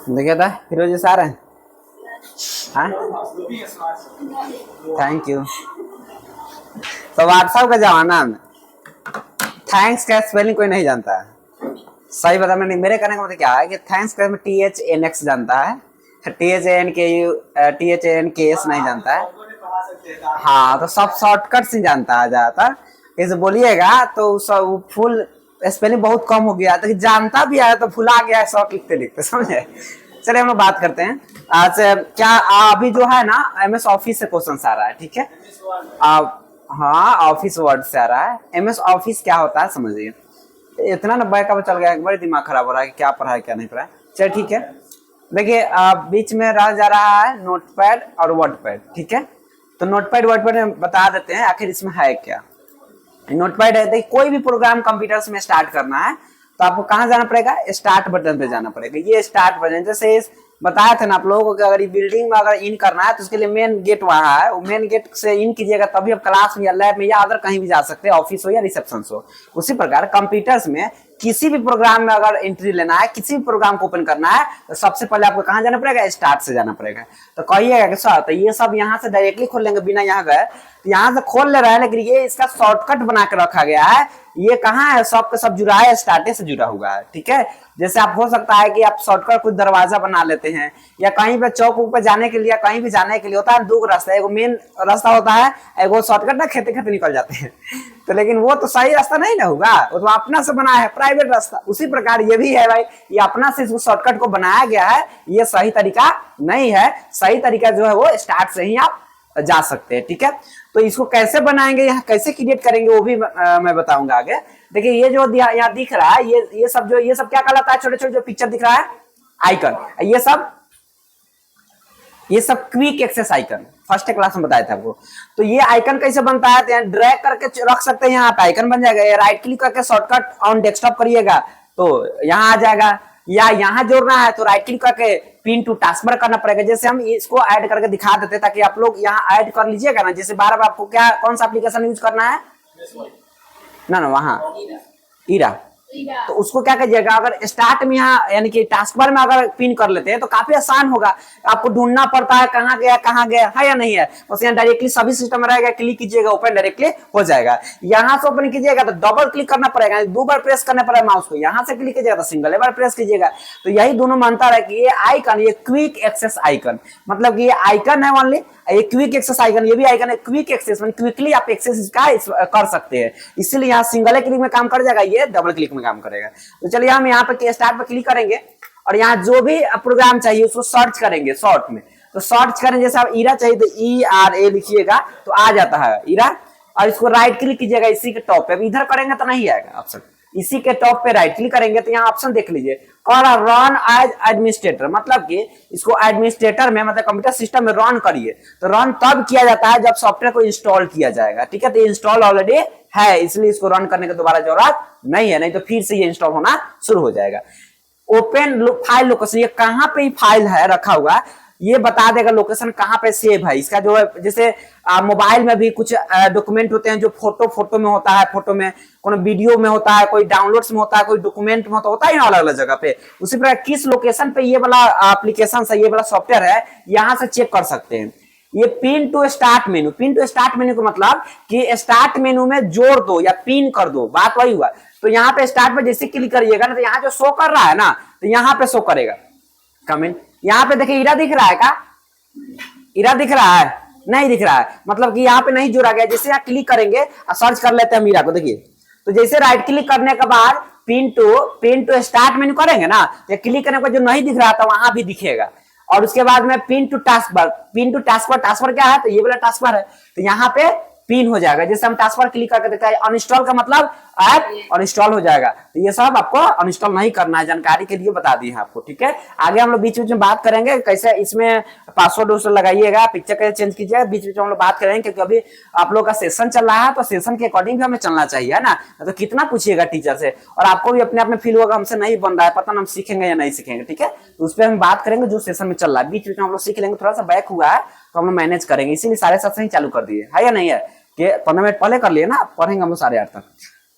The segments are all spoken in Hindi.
देखिए था फिरोजी सर हैं। हाँ थैंक यू। तो व्हाट्सएप का जमाना में थैंक्स का स्पेलिंग कोई नहीं जानता है। सही बता, मैंने मेरे कहने का मतलब क्या है कि थैंक्स का THNX जानता है, THNKS नहीं जानता है। हाँ तो सब शॉर्टकट से जानता है ज्यादातर। इसे बोलिएगा तो सब फुल स्पेलिंग बहुत कम हो गया, तो जानता भी है तो भुला गया है शॉर्ट लिखते लिखते, समझे। चलिए हम लोग बात करते हैं आज क्या अभी जो है ना MS ऑफिस से क्वेश्चन आ रहा है, ठीक है। हाँ ऑफिस वर्ड से आ रहा है। MS ऑफिस क्या होता है समझिए। इतना ना बैकअप चल गया, बड़े दिमाग खराब हो रहा है कि क्या पढ़ा है क्या नहीं पढ़ा है। चल ठीक है, देखिए बीच में रह जा रहा है नोटपैड और वर्डपैड, ठीक है। तो नोटपैड वर्डपैड में बता देते हैं आखिर इसमें है क्या। नोटपैड है, देखिए कोई भी प्रोग्राम कंप्यूटर में स्टार्ट करना है तो आपको कहाँ जाना पड़ेगा, स्टार्ट बटन पे जाना पड़ेगा। ये स्टार्ट बटन जैसे बताया था ना आप लोगों को कि अगर ये बिल्डिंग में अगर इन करना है तो उसके लिए मेन गेट वहाँ है, वो मेन गेट से इन कीजिएगा तभी आप क्लास में या लैब में या अदर कहीं भी जा सकते हैं, ऑफिस हो या रिसेप्शन हो। उसी प्रकार कंप्यूटर्स में किसी भी प्रोग्राम में अगर एंट्री लेना है, किसी भी प्रोग्राम को ओपन करना है तो सबसे पहले आपको कहाँ जाना पड़ेगा, स्टार्ट से जाना पड़ेगा। तो कहिएगा कि सर तो ये सब यहाँ से डायरेक्टली खोल लेंगे बिना यहाँ गए, तो यहाँ से खोल ले रहा है लेकिन ये इसका शॉर्टकट बना के रखा गया है। ये कहाँ है, सब का सब जुड़ा है, स्टार्ट से जुड़ा हुआ है, ठीक है। जैसे आप हो सकता है कि आप शॉर्टकट कुछ दरवाजा बना लेते हैं या कहीं पे चौक पे जाने के लिए कहीं भी जाने के लिए होता है दो रास्ता, एगो मेन रास्ता होता है, एगो शॉर्टकट ना खेते खेते निकल जाते हैं तो लेकिन वो तो सही रास्ता नहीं ना होगा, वो तो अपना से बना है प्राइवेट रास्ता। उसी प्रकार ये भी है भाई, ये अपना से इसको शॉर्टकट को बनाया गया है, ये सही तरीका नहीं है। सही तरीका जो है वो स्टार्ट से ही आप जा सकते हैं, ठीक है। तो इसको कैसे बनाएंगे, यहाँ कैसे क्रिएट करेंगे वो भी मैं बताऊंगा आगे। देखिए ये जो यहाँ दिख रहा है ये सब क्या कहलाता है, छोटे छोटे जो पिक्चर दिख रहा है आइकन, ये सब quick access icon first class में बताया था आपको। तो ये आइकन कैसे बनता है, तो यहाँ ड्रैग करके रख सकते हैं, यहाँ पे आइकन बन जाएगा। राइट क्लिक करके शॉर्टकट ऑन डेस्कटॉप करिएगा तो यहाँ आ जाएगा, या यहाँ जोड़ना है तो राइट क्लिक करके पिन टू टास्कबार करना पड़ेगा। जैसे हम इसको ऐड करके दिखा देते ताकि आप लोग यहाँ ऐड कर लीजिएगा ना। जैसे बार बार आपको क्या कौन सा एप्लीकेशन यूज करना है ना वहाँ ईरा, तो उसको क्या कीजिएगा, अगर स्टार्ट में यहाँ यानी कि टास्क बार में अगर पिन कर लेते हैं तो काफी आसान होगा। आपको ढूंढना पड़ता है कहाँ गया है या नहीं है, बस यहाँ डायरेक्टली सभी सिस्टम में रहेगा, क्लिक कीजिएगा ओपन डायरेक्टली हो जाएगा। यहाँ से ओपन कीजिएगा तो डबल क्लिक करना पड़ेगा, 2 बार प्रेस करना पड़ेगा माउस को। यहाँ से क्लिक कीजिएगा तो सिंगल बार प्रेस कीजिएगा। तो यही दोनों मानता है कि ये आइकन, ये क्विक एक्सेस आइकन, मतलब कि ये आइकन है ओनली, ये क्विक एक्सेस आइकन, ये भी आइकन है क्विक एक्सेस, मतलब क्विकली आप एक्सेस इसका कर सकते हैं। इसीलिए यहाँ सिंगल क्लिक में काम कर जाएगा, ये डबल क्लिक में काम करेगा। तो चलिए हम यहाँ पे स्टार्ट पे क्लिक करेंगे और यहाँ जो भी प्रोग्राम चाहिए उसको सर्च करेंगे शॉर्ट में। तो सर्च करें, जैसे आप ईरा चाहिए तो ERA लिखिएगा तो आ जाता है ईरा, और इसको राइट क्लिक कीजिएगा इसी के टॉप पे। इधर करेंगे तो नहीं आएगा ऑप्शन, इसी के टॉप पे राइट क्लिक करेंगे तो यहाँ ऑप्शन देख लीजिए, रन एज एडमिनिस्ट्रेटर, मतलब कि इसको एडमिनिस्ट्रेटर में मतलब कंप्यूटर सिस्टम में रन करिए। तो रन तब किया जाता है जब सॉफ्टवेयर को इंस्टॉल किया जाएगा, ठीक है। तो इंस्टॉल ऑलरेडी है इसलिए इसको रन करने की दोबारा जरूरत नहीं है, नहीं तो फिर से ये इंस्टॉल होना शुरू हो जाएगा। ओपन फाइल लोकेशन, ये कहाँ पे फाइल है रखा हुआ ये बता देगा, लोकेशन कहाँ पे सेव है इसका। जो है जैसे मोबाइल में भी कुछ डॉक्यूमेंट होते हैं जो फोटो में होता है, फोटो में कोई वीडियो में होता है, कोई डाउनलोड्स में होता है, कोई डॉक्यूमेंट में होता है ना अलग अलग जगह पे। उसी प्रकार किस लोकेशन पे ये वाला एप्लीकेशन है, ये वाला सॉफ्टवेयर है, यहाँ से चेक कर सकते हैं। ये pin to start menu, pin to start menu का मतलब कि स्टार्ट मेनू में जोड़ दो या पिन कर दो, बात वही हुआ। तो यहाँ पे स्टार्ट पे जैसे क्लिक करिएगा ना तो यहाँ जो शो कर रहा है ना तो यहाँ पे शो करेगा कमेंट। यहाँ पे देखिए ईरा दिख रहा है, का ईरा दिख रहा है, नहीं दिख रहा है, मतलब कि यहाँ पे नहीं जोड़ा गया। जैसे यहाँ क्लिक करेंगे और सर्च कर लेते हैं ईरा को, देखिए तो जैसे राइट क्लिक करने के बाद पिन टू स्टार्ट मेनू करेंगे ना, तो क्लिक करने पर जो नहीं दिख रहा था वहां भी दिखेगा। और उसके बाद में pin to taskbar, taskbar क्या है, तो ये वाला टास्क बार है। तो यहाँ पे पिन हो जाएगा। जैसे हम टास्क पर क्लिक करके देखते हैं अनइंस्टॉल का मतलब ऐप अनइंस्टॉल हो जाएगा। तो ये सब आपको अनइंस्टॉल नहीं करना है, जानकारी के लिए बता दी है आपको, ठीक है। आगे हम लोग बीच बीच में बात करेंगे कैसे इसमें पासवर्ड उस्वर्ड लगाइएगा, पिक्चर कैसे चेंज कीजिएगा, बीच बीच में हम लोग बात करेंगे क्योंकि अभी आप लोग का सेशन चल रहा है तो सेशन के अकॉर्डिंग भी हमें चलना चाहिए, है ना। तो कितना पूछिएगा टीचर से, और आपको भी अपने आप में फील होगा हमसे नहीं बन रहा है, पता ना हम सीखेंगे या नहीं सीखेंगे, ठीक है। तो उस पर हम बात करेंगे जो सेशन में चल रहा है, बीच बीच में हम लोग सीख लेंगे। थोड़ा सा बैक हुआ है तो हम लोग मैनेज करेंगे, इसीलिए 7:30 से ही चालू कर दिए है या नहीं है कि 15 मिनट पहले कर लिए ना, पढ़ेंगे हम लोग 8:30 तक।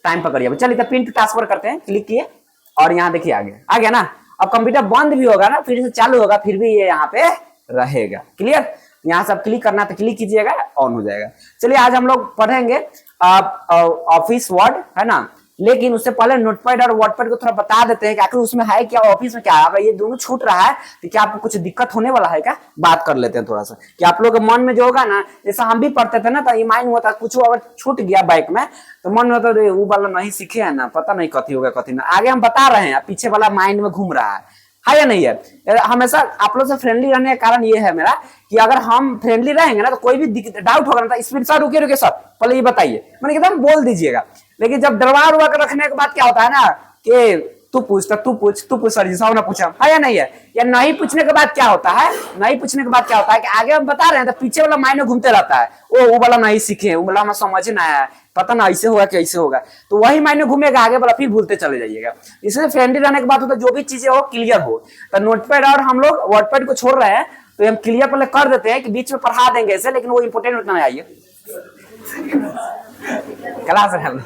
टाइम पकड़िए। चलिए तो पिन टू टास्क पर करते हैं, क्लिक किए और यहाँ देखिए आ गया ना। अब कंप्यूटर बंद भी होगा ना, फिर से चालू होगा, फिर भी ये यहाँ पे रहेगा। क्लियर। यहाँ से क्लिक करना तो क्लिक कीजिएगा, ऑन हो जाएगा। चलिए आज हम लोग पढ़ेंगे ऑफिस वर्ड, है ना। लेकिन उससे पहले नोटपैड और वर्डपैड को थोड़ा बता देते हैं कि आखिर उसमें है क्या, ऑफिस में क्या है। अगर ये दोनों छूट रहा है तो क्या आपको कुछ दिक्कत होने वाला है क्या, बात कर लेते हैं थोड़ा सा कि आप लोग के मन में जो होगा ना, जैसा हम भी पढ़ते थे ना तो ये माइंड होता कुछ अगर छूट गया बाइक में तो मन में होता वो वाला नहीं सीखे है ना, पता नहीं कथी होगा कथी ना। आगे हम बता रहे हैं, पीछे वाला माइंड में घूम रहा है या नहीं है। हमेशा आप लोग से फ्रेंडली रहने का कारण ये है मेरा कि अगर हम फ्रेंडली रहेंगे ना तो कोई भी डाउट होगा ना तो स्पीड सर रुके सर पहले ये बताइए, मैंने एकदम बोल दीजिएगा। लेकिन जब दरबार उड़ा कर रखने के बाद क्या होता है ना कि तू पूछ सर जी, सामने पूछा है या नहीं है। या नहीं पूछने के बाद क्या होता है, नहीं पूछने के बाद क्या होता है कि आगे हम बता रहे हैं तो पीछे वाला माइंड में घूमते रहता है, वो वाला नहीं सीखे, वो वाला हमें समझ ना आया, पता ना ऐसे होगा कैसे होगा, तो वही माइंड में घूमेगा, आगे वाला फिर भूलते चले जाइएगा। इसलिए फ्रेंडली रहने के बाद होता है जो भी चीजें हो क्लियर हो। तो नोटपैड और हम लोग वर्डपैड को छोड़ रहे हैं तो हम क्लियर पहले कर देते हैं कि बीच में पढ़ा देंगे ऐसे, लेकिन वो इंपोर्टेंट उतना आइए क्लास है हम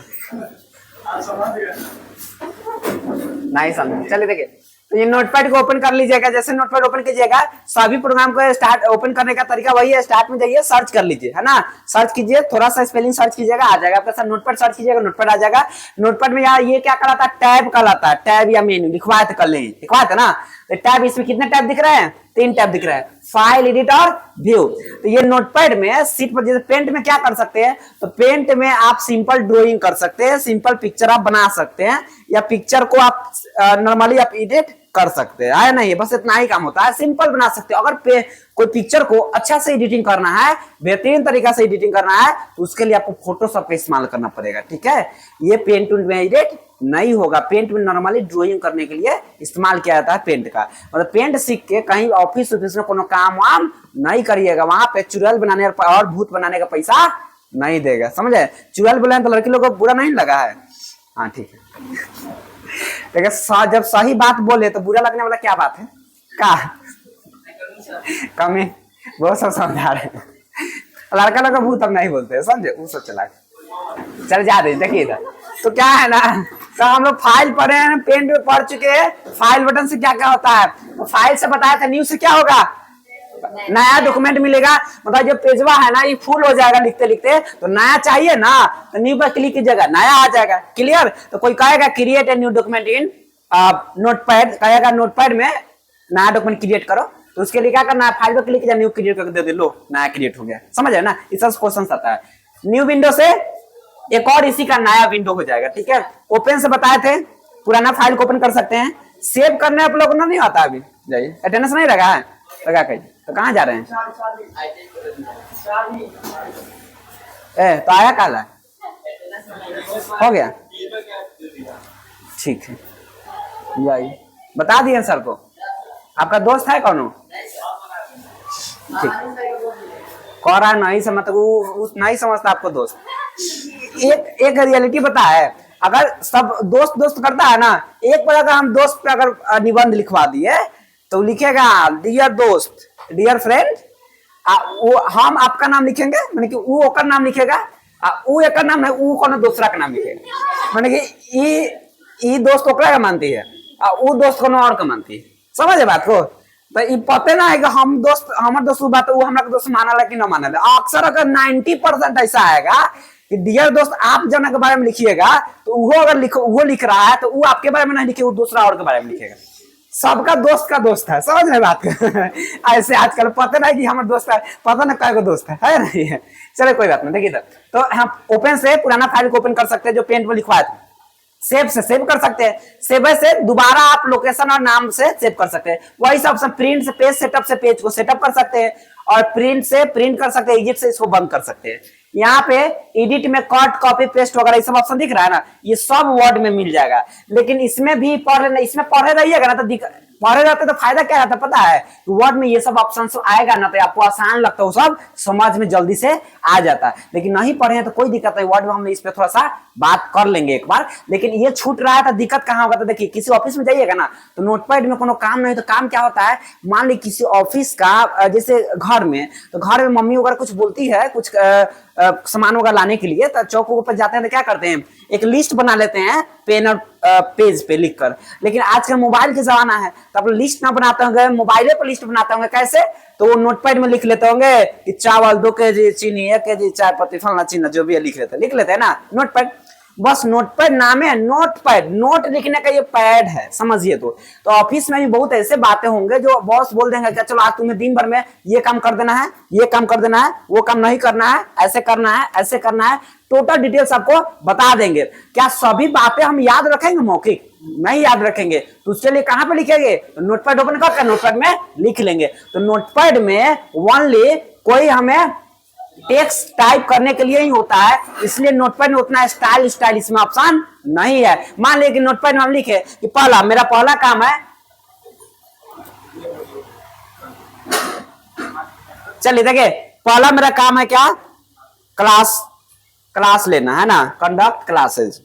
नहीं समझ। चलिए देखिए, तो ये नोटपैड को ओपन कर लीजिएगा। जैसे नोटपैड ओपन कीजिएगा सभी प्रोग्राम को स्टार्ट ओपन करने का तरीका वही है, स्टार्ट में जाइए सर्च कर लीजिए, है ना। सर्च कीजिए, थोड़ा सा स्पेलिंग सर्च कीजिएगा, आ जाएगा आपका। नोटपैड सर्च कीजिएगा, नोटपैड आ जाएगा। नोटपैड में यार ये क्या कहलाता है, टैब कहलाता है, टैब या मेन्यू लिखवाए थे कल, नहीं लिखवाए थे ना। तो टैब, इसमें कितने टैब दिख रहे हैं, 3 टैब दिख रहे हैं, फाइल, एडिट और व्यू। तो ये नोटपैड में सीट पर, जैसे पेंट में क्या कर सकते हैं, तो पेंट में आप सिंपल ड्राइंग कर सकते हैं, सिंपल पिक्चर आप बना सकते हैं, या पिक्चर को आप नॉर्मली आप एडिट कर सकते हैं, है नहीं, बस इतना ही काम होता है, सिंपल बना सकते हो। अगर कोई पिक्चर को अच्छा से एडिटिंग करना है, बेहतरीन तरीका से एडिटिंग करना है, तो उसके लिए आपको फोटोशॉप का इस्तेमाल करना पड़ेगा, ठीक है। ये पेंट में एडिट नहीं होगा, पेंट में नॉर्मली ड्राइंग करने के लिए इस्तेमाल किया जाता है पेंट का। मतलब पेंट सीख के कहीं ऑफिस में कोनो काम वाम नहीं करिएगा, वहां पे चुड़ैल बनाने और भूत बनाने का पैसा नहीं देगा, समझे। चुड़ैल बोले तो लड़की लोग को बुरा नहीं लगा है, हाँ ठीक है। देखिए जब सही बात बोले तो बुरा लगने वाला क्या बात है, का कमी, वो सब समझा रहे हैं। लड़का लोग भूत तब नहीं बोलते, समझे, वो सब चला। चल जा रहे देखिए इधर, तो क्या है ना, तो हम लोग फाइल पढ़े हैं, पेंट में पढ़ चुके हैं। फाइल बटन से क्या क्या होता है, तो फाइल से बताया था, न्यू से क्या होगा, नया डॉक्यूमेंट मिलेगा। मतलब जो पेजवा है ना ये फुल हो जाएगा लिखते लिखते, तो नया चाहिए ना, तो न्यू पर क्लिक कीजिएगा, नया आ जाएगा। क्लियर। तो कोई कहेगा create a new document in notepad, कहेगा नोटपैड में नया डॉक्यूमेंट क्रिएट करो, तो उसके लिए क्या करना है, फाइल पर क्लिक कीजिए, न्यू क्रिएट करके दे दे, लो नया क्रिएट हो गया, समझ है ना। इस क्वेश्चन आता है। न्यू विंडो से एक और इसी का नया विंडो हो जाएगा, ठीक है। ओपन से बताए थे, पुराना फाइल को ओपन कर सकते हैं। सेव करने आप लोगों को नहीं आता अभी, जाइए, अटेंडेंस नहीं लगा है, लगा कहीं, तो कहाँ जा रहे हैं, तो आया काला हो गया, ठीक है, जाइए बता दिए सर को। आपका दोस्त है कौन, ठीक, कह रहा नहीं समझ, वो नहीं समझता आपको दोस्त। एक रियलिटी पता है, अगर सब दोस्त दोस्त करता है ना, एक बार अगर हम दोस्त पे अगर निबंध लिखवा दिए तो लिखेगा डियर दोस्त, डियर फ्रेंड, वो हम आपका नाम लिखेंगे, माने कि वो ओकर नाम लिखेगा, वो एक नाम है, वो कोनो दूसरा का नाम लिखेगा, माने कि ये दोस्त ओकरा का मानती है, वो दोस्त कोनो और का मानती है, समझे बात को। तो ये पते ना है कि हम दोस्त, हमारे दोस्त बात वो हमारा दोस्त माना कि ना माना। अक्सर अगर 90% ऐसा आएगा कि डियर दोस्त आप जना के बारे में लिखिएगा, तो वो अगर वो लिख रहा है तो वो आपके बारे में नहीं लिखे, वो दूसरा और के बारे में लिखेगा। सबका दोस्त का दोस्त है, समझ रहे बात को। ऐसे आजकल पता नहीं कि हमारे दोस्त है, पता ना क्या दोस्त है नहीं है। चलो कोई बात नहीं, देखिए तो हम ओपन से पुराना फाइल को ओपन कर सकते हैं जो पेंट में लिखवाए थे। सेव से सेव कर सकते हैं, सेव से दोबारा आप लोकेशन और नाम से सेव कर सकते हैं। वही सब ऑप्शन प्रिंट से पेज सेटअप से पेज को सेटअप कर सकते हैं, और प्रिंट से प्रिंट कर सकते हैं, एडिट से इसको बंद कर सकते हैं। यहाँ पे एडिट में कट कॉपी पेस्ट वगैरह ये सब ऑप्शन दिख रहा है ना, ये सब वर्ड में मिल जाएगा। लेकिन इसमें भी पढ़ इसमें पढ़े रहिएगा ना, तो पढ़े रहते तो फायदा क्या रहता पता है, वर्ड में ये सब ऑप्शन आएगा ना, तो आपको आसान लगता है, वो सब समझ में जल्दी से आ जाता है। लेकिन नहीं पढ़े हैं तो कोई दिक्कत नहीं, वर्ड में हम इस पे थोड़ा सा बात कर लेंगे एक बार। लेकिन ये छूट रहा है तो दिक्कत कहाँ होगा, तो देखिए किसी ऑफिस में जाइएगा ना, तो नोटपैड में कोनो काम नहीं, तो काम क्या होता है, मान ली किसी ऑफिस का जैसे घर में, तो घर में मम्मी वगैरह कुछ बोलती है, कुछ सामान वगैरह लाने के लिए, तो चौक पर जाते हैं तो क्या करते हैं, एक लिस्ट बना लेते हैं पेन और पेज पे लिखकर। लेकिन आजकल मोबाइल के जमाना है, तो आप लिस्ट ना बनाते होंगे, मोबाइले पर लिस्ट बनाते होंगे, कैसे, तो वो नोटपैड में लिख लेते होंगे कि चावल 2 केजी, चीनी 1 केजी, चाय पत्ती फलना चीना जो भी है लिख लेते हैं ना नोटपैड। बस नोटपैड नाम है, नोटपैड, नोट लिखने का ये पैड है, समझिए। तो ऑफिस में भी बहुत ऐसे बातें होंगे जो बॉस बोल देंगे कि चलो आज तुम्हें दिन भर में ये काम कर देना है, ये काम कर देना है, वो काम नहीं करना है, ऐसे करना है, ऐसे करना है, टोटल डिटेल्स आपको बता देंगे। क्या सभी बातें हम याद रखेंगे, मौखिक नहीं याद रखेंगे, तो उसके लिए कहां पे लिखेंगे, नोटपैड ओपन करके नोटपैड में लिख लेंगे। तो नोटपैड में ओनली कोई हमें टेक्स्ट टाइप करने के लिए ही होता है, इसलिए नोटपैड में उतना स्टाइल इसमें ऑप्शन नहीं है। मान लिया कि नोटपैड में हम लिखे कि मेरा पहला काम है, चलिए देखिए, पहला मेरा काम है क्या, क्लास लेना है ना, कंडक्ट क्लासेस,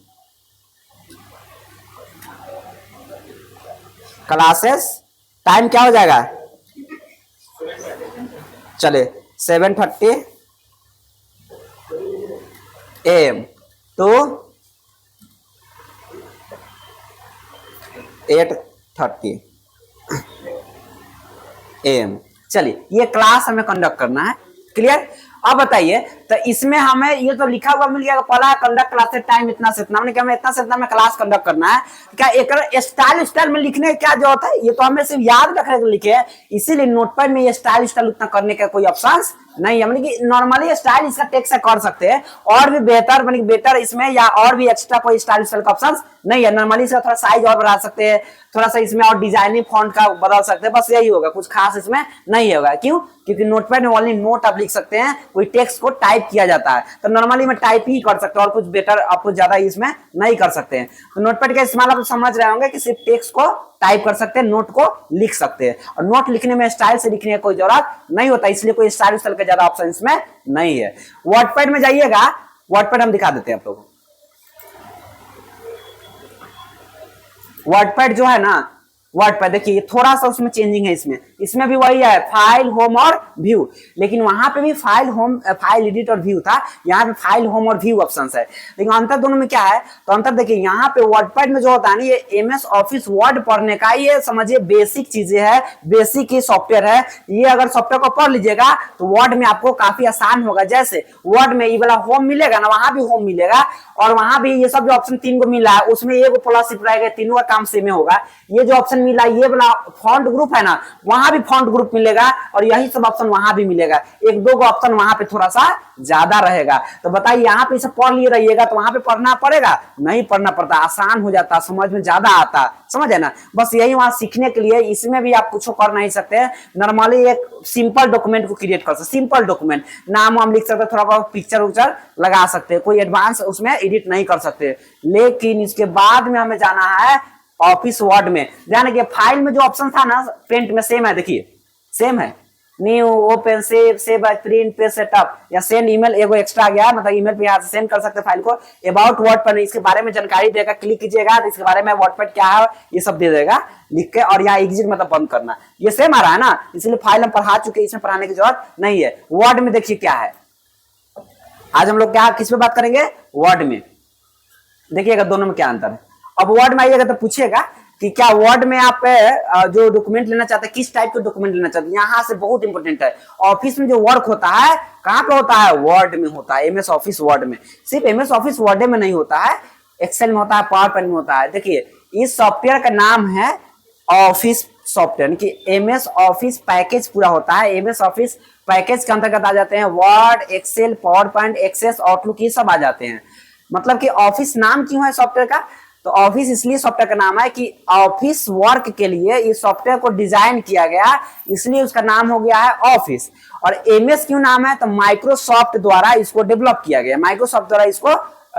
टाइम क्या हो जाएगा, चलिए 7:30 AM to 8:30 AM। चलिए ये क्लास हमें कंडक्ट करना है, क्लियर। अब बताइए, तो इसमें हमें ये तो लिखा हुआ मिल गया, पहला कंडक्ट क्लास से टाइम इतना से इतना, हमें इतना से इतना में क्लास कंडक्ट करना है। क्या एक स्टाइल में लिखने की क्या जरूरत है, ये तो हमें सिर्फ याद रखने के लिखे है, इसीलिए नोटपैड में ये स्टाइल उतना करने का कोई ऑप्शन नहीं है। कि नॉर्मली स्टाइल इसका टेक्स्ट से कर सकते हैं, और भी बेटर इसमें, या और भी एक्स्ट्रा कोई स्टाइल का ऑप्शन नहीं है। नॉर्मली इसका थोड़ा साइज और बढ़ा सकते हैं, थोड़ा सा इसमें और डिजाइनिंग फॉन्ट का बदल सकते हैं, बस यही होगा, कुछ खास इसमें नहीं होगा। क्यों, क्योंकि नोटपैड में ओनली नोट आप लिख सकते हैं, कोई टेक्स्ट को टाइप किया जाता है, तो नॉर्मली में टाइप ही कर सकते हैं, और कुछ बेटर आप कुछ ज्यादा इसमें नहीं कर सकते हैं। तो नोटपैड का इस्तेमाल आप समझ रहे होंगे कि सिर्फ टेक्स्ट को टाइप कर सकते हैं, नोट को लिख सकते हैं, और नोट लिखने में स्टाइल से लिखने की कोई जरूरत नहीं होता, इसलिए कोई स्टाइल का ज्यादा ऑप्शन इसमें नहीं है। वर्डपैड में जाइएगा, वर्डपैड हम दिखा देते हैं आप लोगों को। वर्डपैड जो है ना, वर्डपैड देखिए थोड़ा सा उसमें चेंजिंग है, इसमें भी वही है, फाइल, होम और व्यू। लेकिन वहां पे भी फाइल, होम, फाइल एडिट और व्यू था, यहाँ पे फाइल, होम और व्यू ऑप्शन है। लेकिन अंतर दोनों में क्या है, तो अंतर देखिए, यहाँ पे वर्डपैड में जो होता है ना, ये MS ऑफिस वर्ड पढ़ने का, ये समझिए बेसिक चीजें है, बेसिक ही सॉफ्टवेयर है। ये अगर सॉफ्टवेयर को पढ़ लीजिएगा तो वर्ड में आपको काफी आसान होगा। जैसे वर्ड में ये वाला होम मिलेगा ना, वहां भी होम मिलेगा, और वहां भी ये सब जो ऑप्शन 3 को मिला है, उसमें एक प्लस रहेगा, तीनों का काम सेम होगा। ये जो ऑप्शन मिला, ये वाला फॉन्ट ग्रुप है ना, वहां भी फॉन्ट ग्रुप मिलेगा, और यही सब ऑप्शन वहां भी मिलेगा। एक दो ऑप्शन वहां पे थोड़ा सा ज्यादा रहेगा। तो बताइए, यहाँ पे इसे पढ़ लिए रहिएगा तो वहां पे पढ़ना पड़ेगा, नहीं पढ़ना पड़ता, आसान हो जाता, समझ में ज्यादा आता, समझ है ना। बस यही वहां सीखने के लिए, इसमें भी आप कुछ कर नहीं सकते। नॉर्मली एक सिंपल डॉक्यूमेंट को क्रिएट कर सकते, सिंपल डॉक्यूमेंट, नाम हम लिख सकते, थोड़ा बहुत पिक्चर उक्चर लगा सकते, कोई एडवांस उसमें एडिट नहीं कर सकते। लेकिन इसके बाद में हमें जाना है ऑफिस वर्ड में। जाने के फाइल में जो ऑप्शन था ना, प्रिंट में सेम है, देखिए सेम है, new, open, save as, print, page setup, या सेंड ईमेल, एगो एक्स्ट्रा गया, मतलब ईमेल पे यहाँ से सेंड कर सकते फाइल को। अबाउट वर्डपैड इसके बारे में जानकारी देगा, क्लिक कीजिएगा तो इसके बारे में वर्डपैड क्या है ये सब दे देगा लिख के, और यहाँ एग्जिट मतलब बंद करना, ये सेम आ रहा है ना, इसलिए फाइल हम पढ़ा चुके, इसमें पढ़ाने की जरूरत नहीं है। वर्ड में देखिए क्या है, आज हम लोग क्या किस पे बात करेंगे, वर्ड में। देखिएगा दोनों में क्या अंतर है। अब वर्ड में आइएगा तो पूछेगा कि क्या वर्ड में आप जो डॉक्यूमेंट लेना चाहते हैं, किस टाइप के डॉक्यूमेंट लेना चाहते हैं। यहाँ से बहुत इंपॉर्टेंट है, ऑफिस में जो वर्क होता है कहाँ पे होता है, वर्ड में होता है, MS ऑफिस वर्ड में। सिर्फ MS ऑफिस वर्ड में नहीं होता है, एक्सेल में होता है, पावर पॉइंट में होता है। देखिए इस सॉफ्टवेयर का नाम है ऑफिस सॉफ्टवेयर, कि MS ऑफिस पैकेज पूरा होता है। MS ऑफिस पैकेज के अंतर्गत आ जाते हैं Word, Excel, PowerPoint, Access, Outlook, ये सब आ जाते हैं। मतलब कि ऑफिस नाम क्यों है सॉफ्टवेयर का, तो ऑफिस इसलिए सॉफ्टवेयर का नाम है कि ऑफिस वर्क के लिए इस सॉफ्टवेयर को डिजाइन किया गया, इसलिए उसका नाम हो गया है ऑफिस। और एमएस क्यों नाम है, तो माइक्रोसॉफ्ट द्वारा इसको डेवलप किया गया, माइक्रोसॉफ्ट द्वारा इसको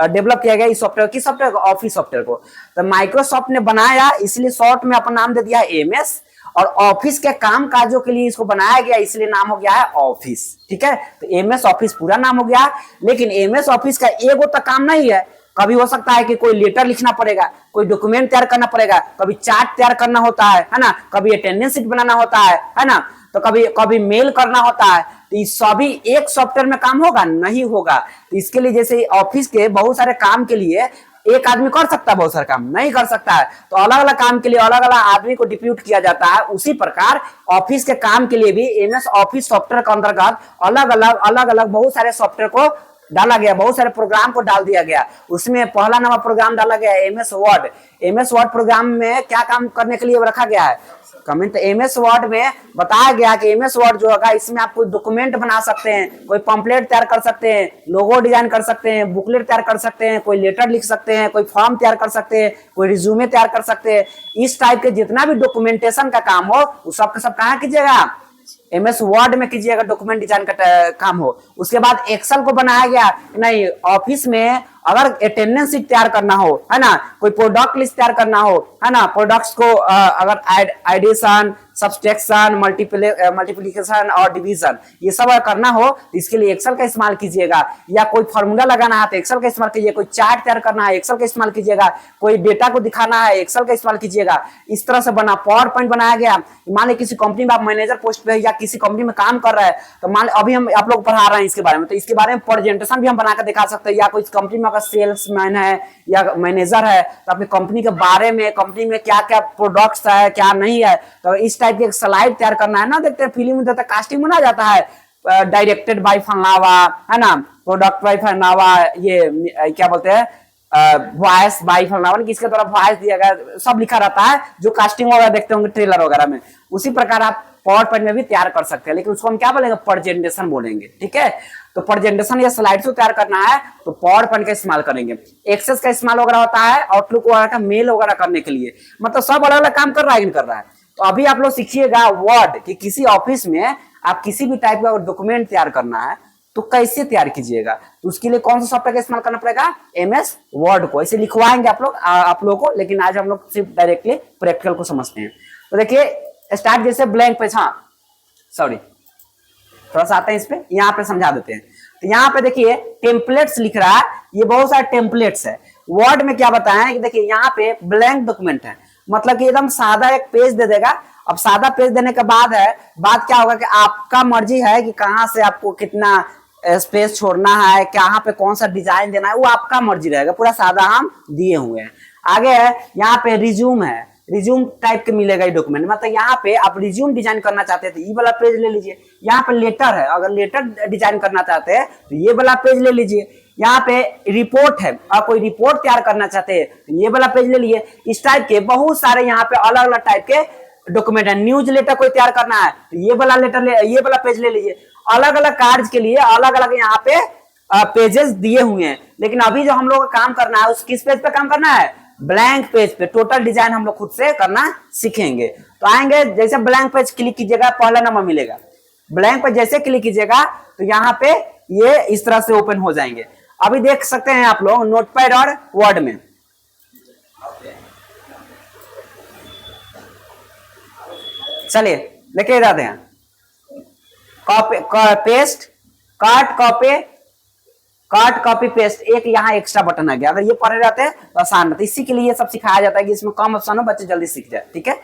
डेवलप किया गया इस सॉफ्टवेयर की, सॉफ्टवेयर को, ऑफिस सॉफ्टवेयर को। तो माइक्रोसॉफ्ट ने बनाया, इसलिए शॉर्ट में अपना नाम दे दिया है एमएस। और ऑफिस के काम काजों के लिए इसको बनाया गया, इसलिए नाम हो गया है ऑफिस। ठीक है, तो एमएस ऑफिस पूरा नाम हो गया। लेकिन एमएस ऑफिस का एगो तक काम नहीं है, कभी हो सकता है कि कोई लेटर लिखना पड़ेगा, कोई डॉक्यूमेंट तैयार करना पड़ेगा, कभी चार्ट तैयार करना होता है ना, कभी अटेंडेंस शीट बनाना होता है ना, तो कभी कभी मेल करना होता है। तो ये सभी एक सॉफ्टवेयर में काम होगा नहीं होगा। तो इसके लिए जैसे ऑफिस के बहुत सारे काम के लिए एक आदमी कर सकता है, बहुत सारे काम नहीं कर सकता है, तो अलग अलग काम के लिए अलग अलग आदमी को डिप्यूट किया जाता है। उसी प्रकार ऑफिस के काम के लिए भी एमएस ऑफिस सॉफ्टवेयर के अंतर्गत अलग अलग बहुत सारे सॉफ्टवेयर को डाला गया, बहुत सारे प्रोग्राम को डाल दिया गया। उसमें पहला नंबर प्रोग्राम डाला गया MS Word. MS Word program में क्या काम करने के लिए रखा गया है, कमेंट। एमएस वर्ड में बताया गया कि एमएस वर्ड जो होगा इसमें आप कोई डॉक्यूमेंट बना सकते हैं, कोई पंपलेट तैयार कर सकते हैं, लोगो डिजाइन कर सकते हैं, बुकलेट तैयार कर सकते हैं, कोई लेटर लिख सकते हैं, कोई फॉर्म तैयार कर सकते हैं, कोई रिज्यूमे तैयार कर सकते हैं। इस टाइप के जितना भी डॉक्यूमेंटेशन का काम हो वो सब का सब कहाँ कीजिएगा, एमएस वर्ड में कीजिएगा, डॉक्यूमेंट डिजाइन का काम हो। उसके बाद एक्सेल को बनाया गया, नहीं ऑफिस में अगर अटेंडेंस शीट तैयार करना हो, है ना, कोई प्रोडक्ट लिस्ट तैयार करना हो, है ना, प्रोडक्ट्स को अगर एडिशन, सब्सट्रैक्शन, मल्टीप्लिकेशन और डिवीजन ये सब अगर करना हो तो इसके लिए एक्सेल का इस्तेमाल कीजिएगा। या कोई फॉर्मूला लगाना है तो एक्सेल का इस्तेमाल कीजिए, कोई चार्ट तैयार करना है एक्सेल का इस्तेमाल कीजिएगा, कोई डेटा को दिखाना है एक्सेल का इस्तेमाल कीजिएगा। इस तरह से बना पावर पॉइंट बनाया गया। मान लीजिए किसी कंपनी में आप मैनेजर पोस्ट पे या किसी कंपनी में काम कर रहा है, तो मान अभी हम आप लोग पढ़ा रहे हैं इसके बारे में, तो इसके बारे में प्रेजेंटेशन भी हम बनाकर दिखा सकते हैं। या कोई कंपनी में सेल्समैन है या मैनेजर है तो अपनी कंपनी के बारे में, कंपनी में क्या क्या प्रोडक्ट्स है क्या नहीं है, तो इस टाइप की एक स्लाइड तैयार करना है ना। देखते हैं फिल्म में कास्टिंग बना जाता है, डायरेक्टेड बाय फलावा, है ना, प्रोडक्ट बाय फलावा, ये क्या बोलते हैं वॉइस बाय फलावा, किसके द्वारा वॉइस दिया गया, सब लिखा रहता है जो कास्टिंग वगैरह देखते होंगे ट्रेलर वगैरह में। उसी प्रकार आप पावर पॉइंट में भी तैयार कर सकते हैं, लेकिन उसको हम क्या बोलेंगे, प्रेजेंटेशन बोलेंगे। ठीक है, तो प्रेजेंटेशन या स्लाइड्स को तैयार करना है तो पावर पॉइंट का इस्तेमाल करेंगे। एक्सेस का इस्तेमाल वगैरह होता है आउटलुक वगैरह का मेल वगैरह करने के लिए। मतलब सब अलग अलग काम कर रहा है कि नहीं कर रहा है। तो अभी आप लोग सीखिएगा वर्ड कि किसी ऑफिस में आप किसी भी टाइप का डॉक्यूमेंट तैयार करना है तो कैसे तैयार कीजिएगा, तो उसके लिए कौन सा सॉफ्टवेयर का इस्तेमाल करना पड़ेगा, एमएस वर्ड को। इसे लिखवाएंगे आप लोगों को, लेकिन आज हम लोग सिर्फ डायरेक्टली प्रैक्टिकल को समझते हैं। तो देखिए स्टार्ट जैसे ब्लैंक पेज, हाँ सॉरी थोड़ा सा आता है इस पे, यहाँ पे समझा देते हैं। तो यहाँ पे देखिए टेम्पलेट्स लिख रहा है, ये बहुत सारे टेम्पलेट्स है। वर्ड में क्या बताया कि देखिए यहाँ पे ब्लैंक डॉक्यूमेंट है, मतलब कि एकदम सादा एक पेज दे देगा। अब सादा पेज देने के बाद बात क्या होगा कि आपका मर्जी है कि कहाँ से आपको कितना स्पेस छोड़ना है, कहाँ पे कौन सा डिजाइन देना है, वो आपका मर्जी रहेगा। पूरा सादा हम दिए हुए हैं। आगे है यहाँ पे रिज्यूम है, रिज्यूम टाइप के मिलेगा ये डॉक्यूमेंट, मतलब यहाँ पे आप रिज्यूम डिजाइन करना चाहते हैं तो ये वाला पेज ले लीजिए। यहाँ पे लेटर है, अगर लेटर डिजाइन करना चाहते हैं तो ये वाला पेज ले लीजिए। यहाँ पे रिपोर्ट है, आप कोई रिपोर्ट तैयार करना चाहते हैं तो ये वाला पेज ले लीजिए। इस टाइप के बहुत सारे यहाँ पे अलग अलग टाइप के डॉक्यूमेंट है। न्यूज लेटर कोई तैयार करना है तो ये वाला ये वाला पेज ले लीजिए। अलग अलग कार्य के लिए अलग अलग यहाँ पे पेजेस दिए हुए हैं। लेकिन अभी जो हम लोग का काम करना है उस किस पेज पे काम करना है, ब्लैंक पेज पे। टोटल डिजाइन हम लोग खुद से करना सीखेंगे। तो आएंगे, जैसे ब्लैंक पेज क्लिक कीजिएगा पहला नंबर मिलेगा। ब्लैंक पेज जैसे क्लिक कीजिएगा तो यहाँ पे ये इस तरह से ओपन हो जाएंगे। अभी देख सकते हैं आप लोग नोटपैड और वर्ड में। चलिए लेके जाते हैं। Copy paste, cut copy paste, एक यहाँ एक्स्ट्रा बटन आ गया। अगर ये पढ़े रहते हैं तो आसान रहता है। इसी के लिए सब सिखाया जाता है कि इसमें कम ऑप्शन हो, बच्चे जल्दी सीख जाए। ठीक है,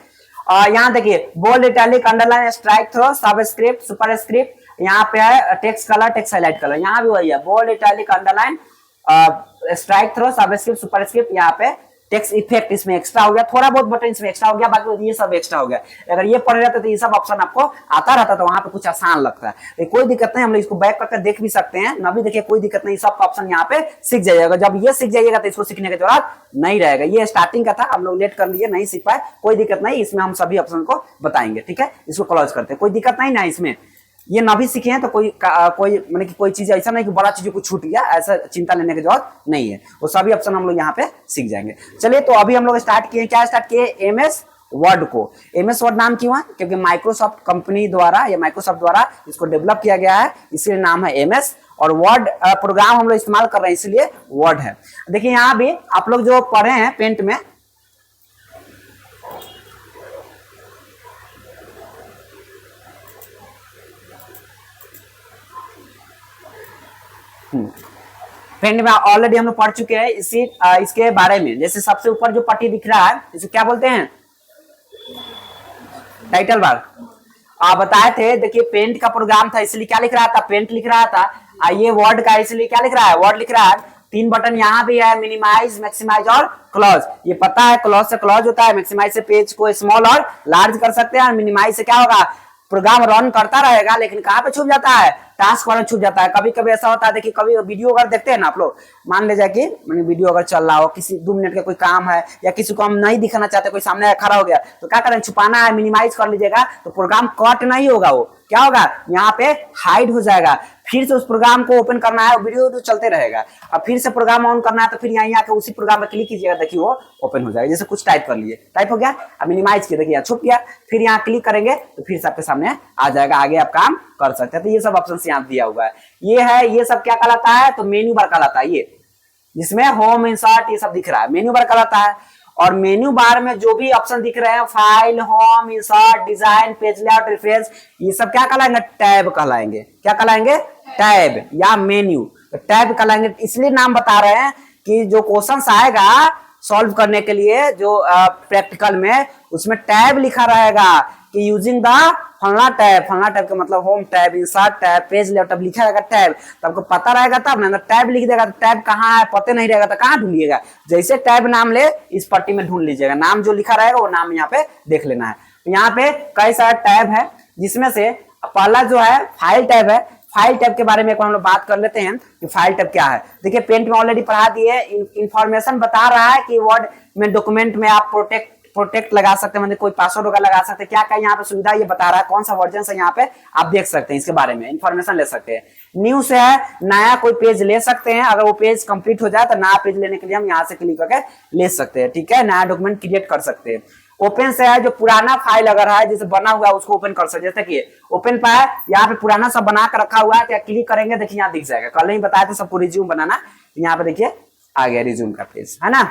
और यहाँ देखिए bold, italic, underline, strikethrough, subscript, superscript, यहाँ पे है text colour, text highlight colour. यहाँ भी वही है, bold, italic, underline, strikethrough, subscript, superscript. यहाँ पे टेक्स्ट इफेक्ट इसमें एक्स्ट्रा हो गया, थोड़ा बहुत बटन इसमें एक्स्ट्रा हो गया, बाकी ये सब एक्स्ट्रा हो गया। अगर ये पढ़ रहते तो ये सब ऑप्शन आपको आता रहता तो वहां पे कुछ आसान लगता है। तो कोई दिक्कत नहीं, हम लोग इसको बैक करके देख भी सकते हैं ना भी। देखिए कोई दिक्कत नहीं, सब ऑप्शन यहाँ पे सीख जाइएगा। जब ये सीख जाइएगा तो इसको सीखने की जरूरत नहीं रहेगा। ये स्टार्टिंग का था, हम लोग लेट कर लिए, नहीं सीख पाए, कोई दिक्कत नहीं। इसमें हम सभी ऑप्शन को बताएंगे। ठीक है, इसको क्लोज करते हैं, कोई दिक्कत नहीं ना इसमें। ये ना भी सीखे हैं तो कोई मतलब कि कोई चीज ऐसा नहीं कि बड़ा चीजों को छूट गया, ऐसा चिंता लेने की जरूरत नहीं है, वो सभी ऑप्शन हम लोग यहाँ पे सीख जाएंगे। चलिए तो अभी हम लोग स्टार्ट किए, क्या स्टार्ट किए, एमएस वर्ड को। एमएस वर्ड नाम क्यों है, क्योंकि माइक्रोसॉफ्ट कंपनी द्वारा या माइक्रोसॉफ्ट द्वारा इसको डेवलप किया गया है, इसलिए नाम है एमएस। और वर्ड प्रोग्राम हम लोग इस्तेमाल कर रहे हैं इसलिए वर्ड है। देखिए यहाँ भी आप लोग जो पढ़े हैं पेंट में, पेंट में ऑलरेडी हम लोग पढ़ चुके हैं इसके बारे में। जैसे सबसे ऊपर जो पट्टी दिख रहा है इसे क्या बोलते हैं, टाइटल बार। आप बताए थे, देखिए पेंट का प्रोग्राम था इसलिए क्या लिख रहा था, पेंट लिख रहा था। ये वर्ड का इसलिए क्या लिख रहा है, वर्ड लिख रहा है। 3 बटन यहाँ भी है, मिनिमाइज, मैक्सिमाइज और क्लोज। ये पता है क्लोज से क्लोज होता है, मैक्सिमाइज से पेज को स्मॉल और लार्ज कर सकते हैं, मिनिमाइज से क्या होगा, प्रोग्राम रन करता रहेगा लेकिन कहाँ पे छूट जाता है, टास्क बार छूट जाता है। कभी कभी ऐसा होता है, देखिए कभी वीडियो अगर देखते हैं ना आप लोग, मान ले जाए कि वीडियो अगर चल रहा हो, किसी 2 मिनट का कोई काम है या किसी को हम नहीं दिखाना चाहते, कोई सामने खड़ा हो गया तो क्या करें, छुपाना है, मिनिमाइज कर लीजिएगा तो प्रोग्राम कट नहीं होगा, वो क्या होगा यहाँ पे हाइड हो जाएगा। फिर से उस प्रोग्राम को ओपन करना है, वीडियो चलते रहेगा। अब फिर से प्रोग्राम ऑन करना है तो फिर यहाँ आके उसी प्रोग्राम में क्लिक कीजिएगा, देखिए वो ओपन हो जाएगा। जैसे कुछ टाइप कर लिए, टाइप हो गया, अब मिनिमाइज किया, देखिए छुप गया, फिर यहाँ क्लिक करेंगे तो फिर से आपके सामने आ जाएगा, आगे आप काम कर सकते हैं। तो ये सब ऑप्शन यहाँ दिया हुआ है। ये है, ये सब क्या कहलाता है, तो मेन्यू बार कहलाता है। ये जिसमें होम, इंसर्ट, ये सब दिख रहा है, मेन्यू बार कहलाता है। और मेन्यू बार में जो भी ऑप्शन दिख रहे हैं, file, home, insert, design, page layout, reference, ये सब क्या कहलाएंगे, टैब कहलाएंगे। क्या कहलाएंगे, टैब या मेन्यू। तो टैब कहलाएंगे, इसलिए नाम बता रहे हैं कि जो क्वेश्चन आएगा सॉल्व करने के लिए, जो प्रैक्टिकल में, उसमें टैब लिखा रहेगा कि यूजिंग द फलना टैब। फलना टैब का मतलब home tab, insert tab, page layout tab लिखा रहेगा टैब, तो आपको पता रहेगा तब ना। टैब लिख देगा तो टैब कहाँ है पता नहीं रहेगा तो कहाँ ढूंढिएगा, जैसे टैब नाम ले इस पट्टी में ढूंढ लीजिएगा, नाम जो लिखा रहेगा वो नाम यहाँ पे देख लेना है। तो यहाँ पे कई सारे टैब है, जिसमें से पहला जो है फाइल टैब है। फाइल टैब के बारे में हम लोग बात कर लेते हैं कि फाइल टैब क्या है। देखिए पेंट में ऑलरेडी पढ़ा दिए, इंफॉर्मेशन बता रहा है कि वर्ड में, डॉक्यूमेंट में आप प्रोटेक्ट लगा सकते हैं, मतलब कोई पासवर्ड वगैरह लगा सकते हैं, क्या क्या यहाँ पे सुविधा ये बता रहा है, कौन सा वर्जन है यहाँ पे आप देख सकते हैं, इसके बारे में इंफॉर्मेशन ले सकते हैं। न्यू से है, नया कोई पेज ले सकते हैं, अगर वो पेज कंप्लीट हो जाए तो नया पेज लेने के लिए हम यहाँ से क्लिक करके ले सकते हैं, ठीक है, नया डॉक्यूमेंट क्रिएट कर सकते हैं। ओपन से है, जो पुराना फाइल अगर है जैसे बना हुआ है उसको ओपन कर सकते हैं। जैसे कि ओपन पे है, यहाँ पे पुराना सब बना कर रखा हुआ है, क्या क्लिक करेंगे देखिए यहाँ दिख जाएगा। कल ही बताया था सबको रिज्यूम बनाना, यहाँ पे देखिए आ गया रिज्यूम का पेज, है ना,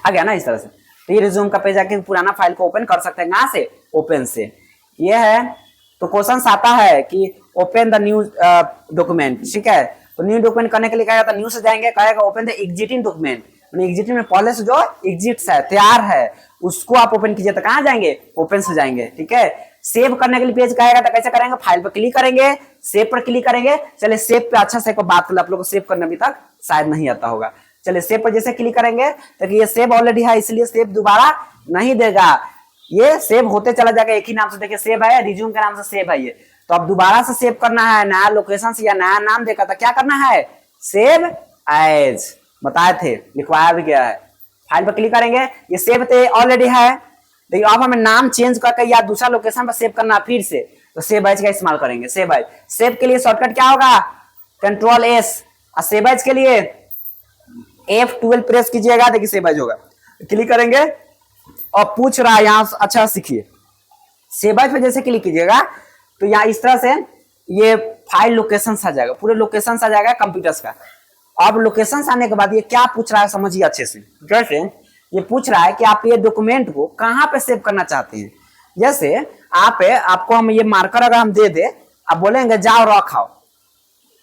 आ गया ना इस तरह से। तो ये रिज्यूम का पेज आके पुराना फाइल को ओपन कर सकते हैं, कहाँ से, ओपन से। ये है, तो क्वेश्चन आता है कि ओपन द न्यू डॉक्यूमेंट, ठीक है, तो न्यू डॉक्यूमेंट करने के लिए क्या कहता है, न्यू से जाएंगे, कहेगा open the existing document, existing में पहले से जो एग्जिस्ट है, तैयार है, उसको आप ओपन कीजिए। तो कहाँ जाएंगे, ओपन से जाएंगे, ठीक है। सेव करने के लिए पेज कहेगा तो कैसे करेंगे, फाइल पर क्लिक करेंगे, सेव पर क्लिक करेंगे। चलिए सेव पे अच्छा से को बात कर, आप लोग को सेव करने अभी तक शायद नहीं आता होगा। चलिए सेव पर जैसे क्लिक करेंगे तो ये सेव ऑलरेडी है, इसलिए सेव दोबारा नहीं देगा, ये सेव होते चला जाएगा एक ही नाम से। देखिए सेव है, रिज्यूम के नाम से सेव है ये, तो अब दोबारा से सेव करना है, नया लोकेशन से या नया नाम देखा था, क्या करना है, सेव एज, बताए थे, लिखवाया भी गया है। फाइल पर क्लिक करेंगे, ये सेव तो ऑलरेडी है, देखिए अब हमें नाम चेंज करके या दूसरा लोकेशन पर सेव करना फिर से, तो सेव एज का इस्तेमाल करेंगे। सेव एज, सेव के लिए शॉर्टकट क्या होगा, कंट्रोल एस, और सेव एज के लिए F12 प्रेस कीजिएगा, देखिए सेव एज होगा। क्लिक करेंगे और पूछ रहा है यहाँ, अच्छा सीखिए, सेव एज पे जैसे क्लिक कीजिएगा तो यहाँ इस तरह से ये फाइल लोकेशन आ जाएगा, पूरे लोकेशन आ जाएगा कंप्यूटर्स का। अब लोकेशन आने के बाद ये क्या पूछ रहा है समझिए अच्छे से। जैसे ये पूछ रहा है कि आप ये डॉक्यूमेंट को कहाँ पे सेव करना चाहते हैं। जैसे आपको हम ये मार्कर अगर हम दे दे, आप बोलेंगे जाओ रखाओ,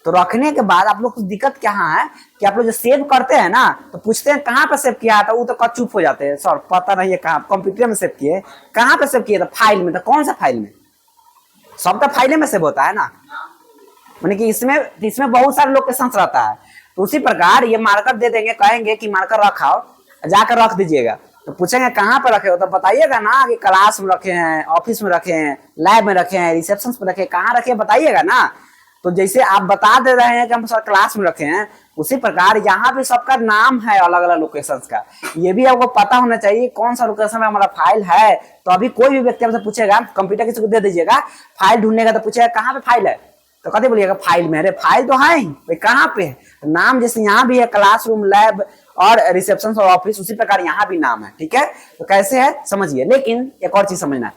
तो रखने के बाद आप लोग को दिक्कत क्या है कि आप लोग जो सेव करते हैं ना, तो पूछते हैं कहाँ पे सेव किया था, वो तो चुप हो जाते हैं, सर पता नहीं है कहाँ, कंप्यूटर में सेव किए, कहाँ पे सेव किए, तो फाइल में। तो कौन सा फाइल में, सब तो फाइल में सेव होता है ना, माने कि इसमें बहुत सारे लोकेशन रहता है। तो उसी प्रकार ये मार्कर दे देंगे, कहेंगे कि मार्कर रखाओ, जाकर रख दीजिएगा, तो पूछेंगे कहाँ पर रखे हो, तो बताइएगा ना कि क्लास में रखे हैं, ऑफिस में रखे हैं, लैब में रखे हैं, रिसेप्शन में रखे हैं, कहाँ रखे बताइएगा ना। तो जैसे आप बता दे रहे हैं कि हम सर क्लास में रखे हैं, उसी प्रकार यहाँ पे सबका नाम है अलग अलग लोकेशंस का। ये भी आपको पता होना चाहिए कौन सा लोकेशन में हमारा फाइल है। तो अभी कोई भी व्यक्ति आपसे पूछेगा, कंप्यूटर किसी को दे दीजिएगा फाइल ढूंढने का, तो पूछेगा कहाँ पे फाइल है, तो कभी बोलिएगा फाइल में। अरे फाइल तो है ही, कहाँ पे है? नाम जैसे यहाँ भी है क्लासरूम, लैब और रिसेप्शन और ऑफिस, उसी प्रकार यहाँ भी नाम है। ठीक है, तो कैसे है समझिए। लेकिन एक और चीज समझना,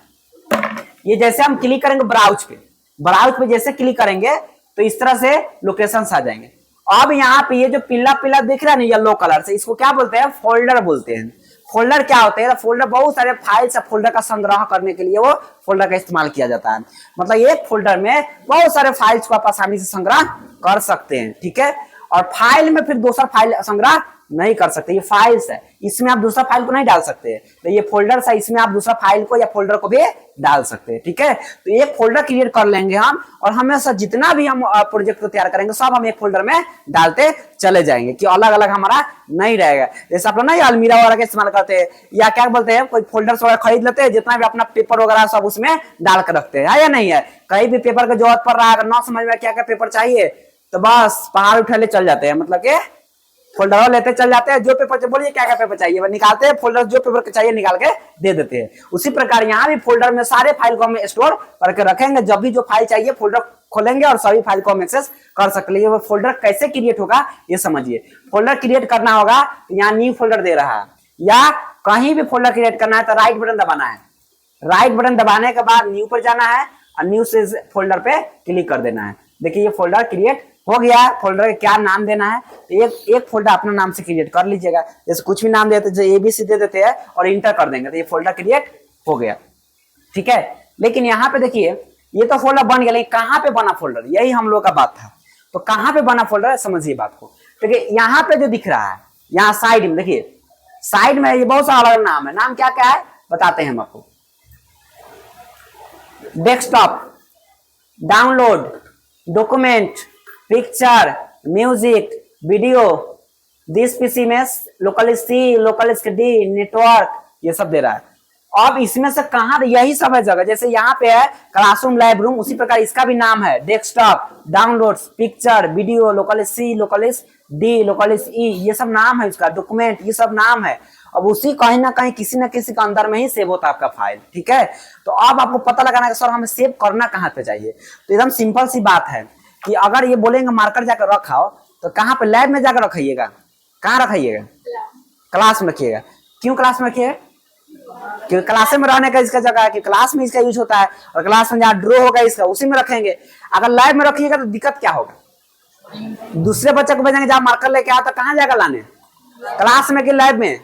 ये जैसे हम क्लिक करेंगे ब्राउज पे जैसे क्लिक करेंगे तो इस तरह से लोकेशंस आ जाएंगे। अब यहाँ पे ये जो पीला पीला दिख रहा है ना येलो कलर से, इसको क्या बोलते हैं? फोल्डर बोलते हैं। फोल्डर क्या होते हैं? फोल्डर बहुत सारे फाइल्स फोल्डर का संग्रह करने के लिए वो फोल्डर का इस्तेमाल किया जाता है। मतलब एक फोल्डर में बहुत सारे फाइल्स को आप आसानी से संग्रह कर सकते हैं। ठीक है, और फाइल में फिर दूसरा फाइल संग्रह नहीं कर सकते। ये फाइल्स है, इसमें आप दूसरा फाइल को नहीं डाल सकते। तो ये फोल्डर है, इसमें आप दूसरा फाइल को या फोल्डर को भी डाल सकते हैं। ठीक है, तो एक फोल्डर क्रिएट कर लेंगे हम, और हमेशा जितना भी हम प्रोजेक्ट को तैयार करेंगे सब हम एक फोल्डर में डालते चले जाएंगे, कि अलग अलग हमारा नहीं रहेगा। जैसे आप लोग ना अलमीरा वगैरह का इस्तेमाल करते हैं, या क्या बोलते हैं, कोई फोल्डर वगैरह खरीद लेते हैं, जितना भी अपना पेपर वगैरह सब उसमें डाल कर रखते हैं, या नहीं है? कहीं भी पेपर की जरूरत पड़ रहा है, अगर ना समझ में क्या क्या पेपर चाहिए, तो बस पहाड़ उठा ले चल जाते हैं, मतलब के फोल्डर लेते चल जाते हैं। जो पेपर बोलिए क्या क्या पेपर चाहिए, वो निकालते हैं, फोल्डर जो पेपर चाहिए निकाल के दे देते हैं। उसी प्रकार यहाँ भी फोल्डर में सारे फाइल को हम स्टोर करके रखेंगे। जब भी जो फाइल चाहिए फोल्डर खोलेंगे और सभी फाइल को हम एक्सेस कर सकते हैं। वो फोल्डर कैसे क्रिएट होगा ये समझिए। फोल्डर क्रिएट करना होगा, यहाँ न्यू फोल्डर दे रहा है, या कहीं भी फोल्डर क्रिएट करना है तो राइट बटन दबाना है। राइट बटन दबाने के बाद न्यू पर जाना है और न्यू से फोल्डर पे क्लिक कर देना है। देखिए ये फोल्डर क्रिएट हो गया। फोल्डर का क्या नाम देना है, तो एक फोल्डर अपना नाम से क्रिएट कर लीजिएगा। जैसे कुछ भी नाम देते हैं, जैसे ABC दे देते हैं और इंटर कर देंगे, तो ये फोल्डर क्रिएट हो गया। ठीक है, लेकिन यहाँ पे देखिए ये तो फोल्डर बन गया, लेकिन कहाँ पे बना फोल्डर, यही हम लोग का बात था। तो कहाँ पे बना फोल्डर समझिए बात को। देखिए यहाँ पे जो दिख रहा है, यहाँ साइड में देखिए, साइड में ये बहुत सारा अलग नाम है। नाम क्या क्या है बताते हैं हम आपको। Desktop, download, document, picture, music, video, this PC में local C, local D, network, ये सब दे रहा है। अब इसमें से कहाँ, यही सब है जगह। जैसे यहाँ पे है क्लासरूम, लैब रूम, उसी प्रकार इसका भी नाम है desktop, downloads, picture, video, local C, local D, local E, ये सब नाम है इसका। डॉक्यूमेंट, ये सब नाम है। अब उसी कहीं ना कहीं किसी ना किसी का अंदर में ही सेव होता है आपका फाइल। ठीक है, तो अब आपको पता लगाना है सर हमें सेव करना कहाँ पे चाहिए। तो एकदम सिंपल सी बात है कि अगर ये बोलेंगे मार्कर जाकर रखाओ, तो कहाँ पे? लैब में जाकर रखिएगा। कहाँ रखिएगा? क्लास में रखिएगा। क्यों क्लास में रखिएगा? क्योंकि क्लास में रहने का इसका जगह है, कि क्लास में इसका यूज होता है, और क्लास में जहाँ ड्रॉ होगा इसका उसी में रखेंगे। अगर लैब में रखिएगा तो दिक्कत क्या होगा? दूसरे बच्चे को भेजेंगे जहाँ मार्कर लेके आओ, तो कहाँ जाएगा लाने? क्लास में कि लैब में?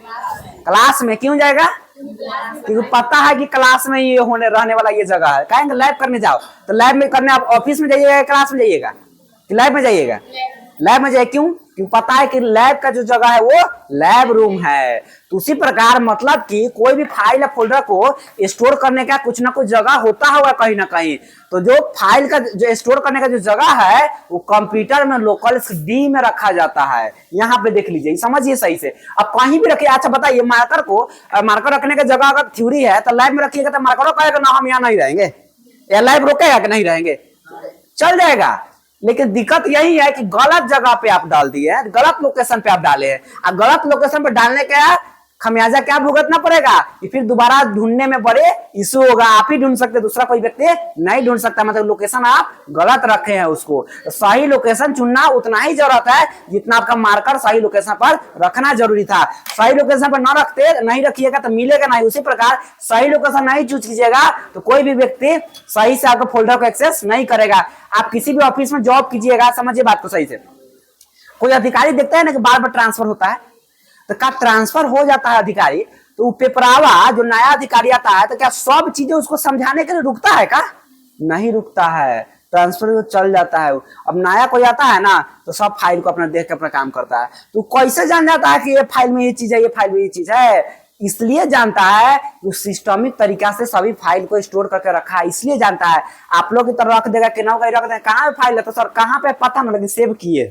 क्लास में। क्यों जाएगा? क्योंकि पता है कि क्लास में ये होने रहने वाला ये जगह है। कहेंगे लैब करने जाओ, तो लैब में करने आप ऑफिस में जाइएगा, क्लास में जाइएगा, कि लैब में जाइएगा? लैब में जाइए। क्यों? क्योंकि पता है कि लैब का जो जगह है वो लैब रूम है। तो उसी प्रकार मतलब कि कोई भी फाइल या फोल्डर को स्टोर करने का कुछ ना कुछ जगह होता होगा कहीं ना कहीं। तो जो फाइल का जो स्टोर करने का जो जगह है वो कंप्यूटर में लोकल डी में रखा जाता है। यहाँ पे देख लीजिए, समझिए सही से। अब कहीं भी रखिए। अच्छा बताइए, मार्कर रखने का जगह अगर थ्योरी है तो लैब में रखिएगा तो मार्कर कहेगा ना हम यहाँ नहीं रहेंगे, या लैब रोकेगा कि नहीं रहेंगे? चल जाएगा। लेकिन दिक्कत यही है कि गलत जगह पे आप डाल दिए हैं, गलत लोकेशन पे आप डाले हैं। अब गलत लोकेशन पे डालने का खमियाजा क्या भुगतना पड़ेगा? कि फिर दोबारा ढूंढने में बड़े इशू होगा। आप ही ढूंढ सकते, दूसरा कोई व्यक्ति नहीं ढूंढ सकता। मतलब लोकेशन आप गलत रखे हैं उसको। तो सही लोकेशन चुनना उतना ही जरूरत है जितना आपका मार्कर सही लोकेशन पर रखना जरूरी था। सही लोकेशन पर नहीं रखिएगा तो मिलेगा नहीं। उसी प्रकार सही लोकेशन नहीं चूज कीजिएगा तो कोई भी व्यक्ति सही से आपका फोल्डर को एक्सेस नहीं करेगा। आप किसी भी ऑफिस में जॉब कीजिएगा, समझिए बात को सही से। कोई अधिकारी देखता है ना कि बार बार ट्रांसफर होता है, तो क्या ट्रांसफर हो जाता है अधिकारी, तो वो पेपरावा जो नया अधिकारी आता है तो क्या सब चीजें उसको समझाने के लिए रुकता है? का नहीं रुकता है, ट्रांसफर चल जाता है। अब नया कोई आता है ना तो सब फाइल को अपना देख के अपना काम करता है। तो कैसे जान जाता है कि ये फाइल में ये चीज है, ये फाइल में ये चीज है? इसलिए जानता है कि सिस्टमिक तरीका से सभी फाइल को स्टोर करके रखा है, इसलिए जानता है। आप लोग की तरह रख देगा कि ना रख देगा, कहाँ पे फाइल है तो सर कहाँ पे पता ना सेव किए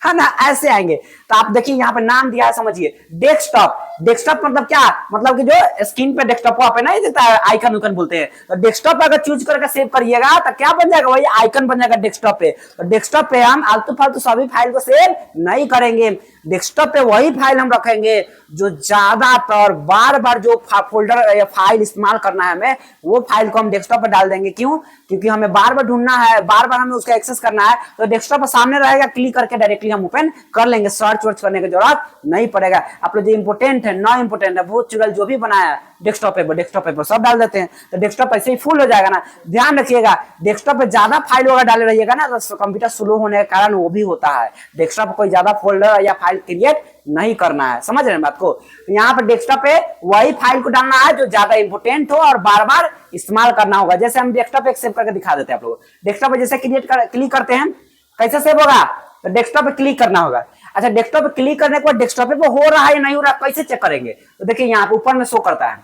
है ना, ऐसे आएंगे। तो आप देखिए यहाँ पे नाम दिया है, समझिए डेस्कटॉप। डेस्कटॉप मतलब क्या, मतलब कि जो स्क्रीन पे डेस्कटॉप पे नहीं दिखता है आइकन उइकन बोलते हैं, तो डेस्कटॉप अगर चूज करके सेव करिएगा तो क्या बन जाएगा, वही आइकन बन जाएगा डेस्कटॉप पे। तो डेस्कटॉप पे हम आलतू फालतू सभी फाइल को सेव नहीं करेंगे, डेस्कटॉप पे वही फाइल हम रखेंगे जो ज्यादातर बार बार जो फोल्डर या फाइल इस्तेमाल करना है हमें, वो फाइल को हम डेस्कटॉप पे डाल देंगे। क्यों, क्योंकि हमें बार बार ढूंढना है, बार बार हमें उसका एक्सेस करना है, तो डेस्कटॉप पे सामने रहेगा, क्लिक करके डायरेक्टली हम ओपन कर लेंगे, सर्च वर्च करने की जरूरत नहीं पड़ेगा। आप लोग जो इंपोर्टेंट है, नॉन इंपोर्टेंट है, भूत चुगल जो भी बनाया है डेस्कटॉप पे सब डाल देते हैं, तो डेस्कटॉप ऐसे ही फुल हो जाएगा ना। ध्यान रखिएगा, डेस्कटॉप पे ज्यादा फाइल वगैरह डाले रहिएगा ना तो कंप्यूटर स्लो होने के कारण वो भी होता है। डेस्कटॉप पे कोई ज्यादा फोल्डर या फाइल क्रिएट नहीं करना है, समझ रहे हैं बात को। तो यहाँ पे डेस्कटॉप पे वही फाइल को डालना है जो ज्यादा इंपोर्टेंट हो और बार बार इस्तेमाल करना होगा। जैसे हम डेस्कटॉप पे सेव करके दिखा देते हैं आप लोग। डेस्कटॉप पे जैसे क्लिक करते हैं, कैसे सेव होगा, तो डेस्कटॉप पे क्लिक करना होगा। अच्छा, डेस्कटॉप पे क्लिक करने के बाद डेस्कटॉप पे हो रहा है या नहीं हो रहा है कैसे चेक करेंगे, तो देखिए यहाँ पे ऊपर में शो करता है,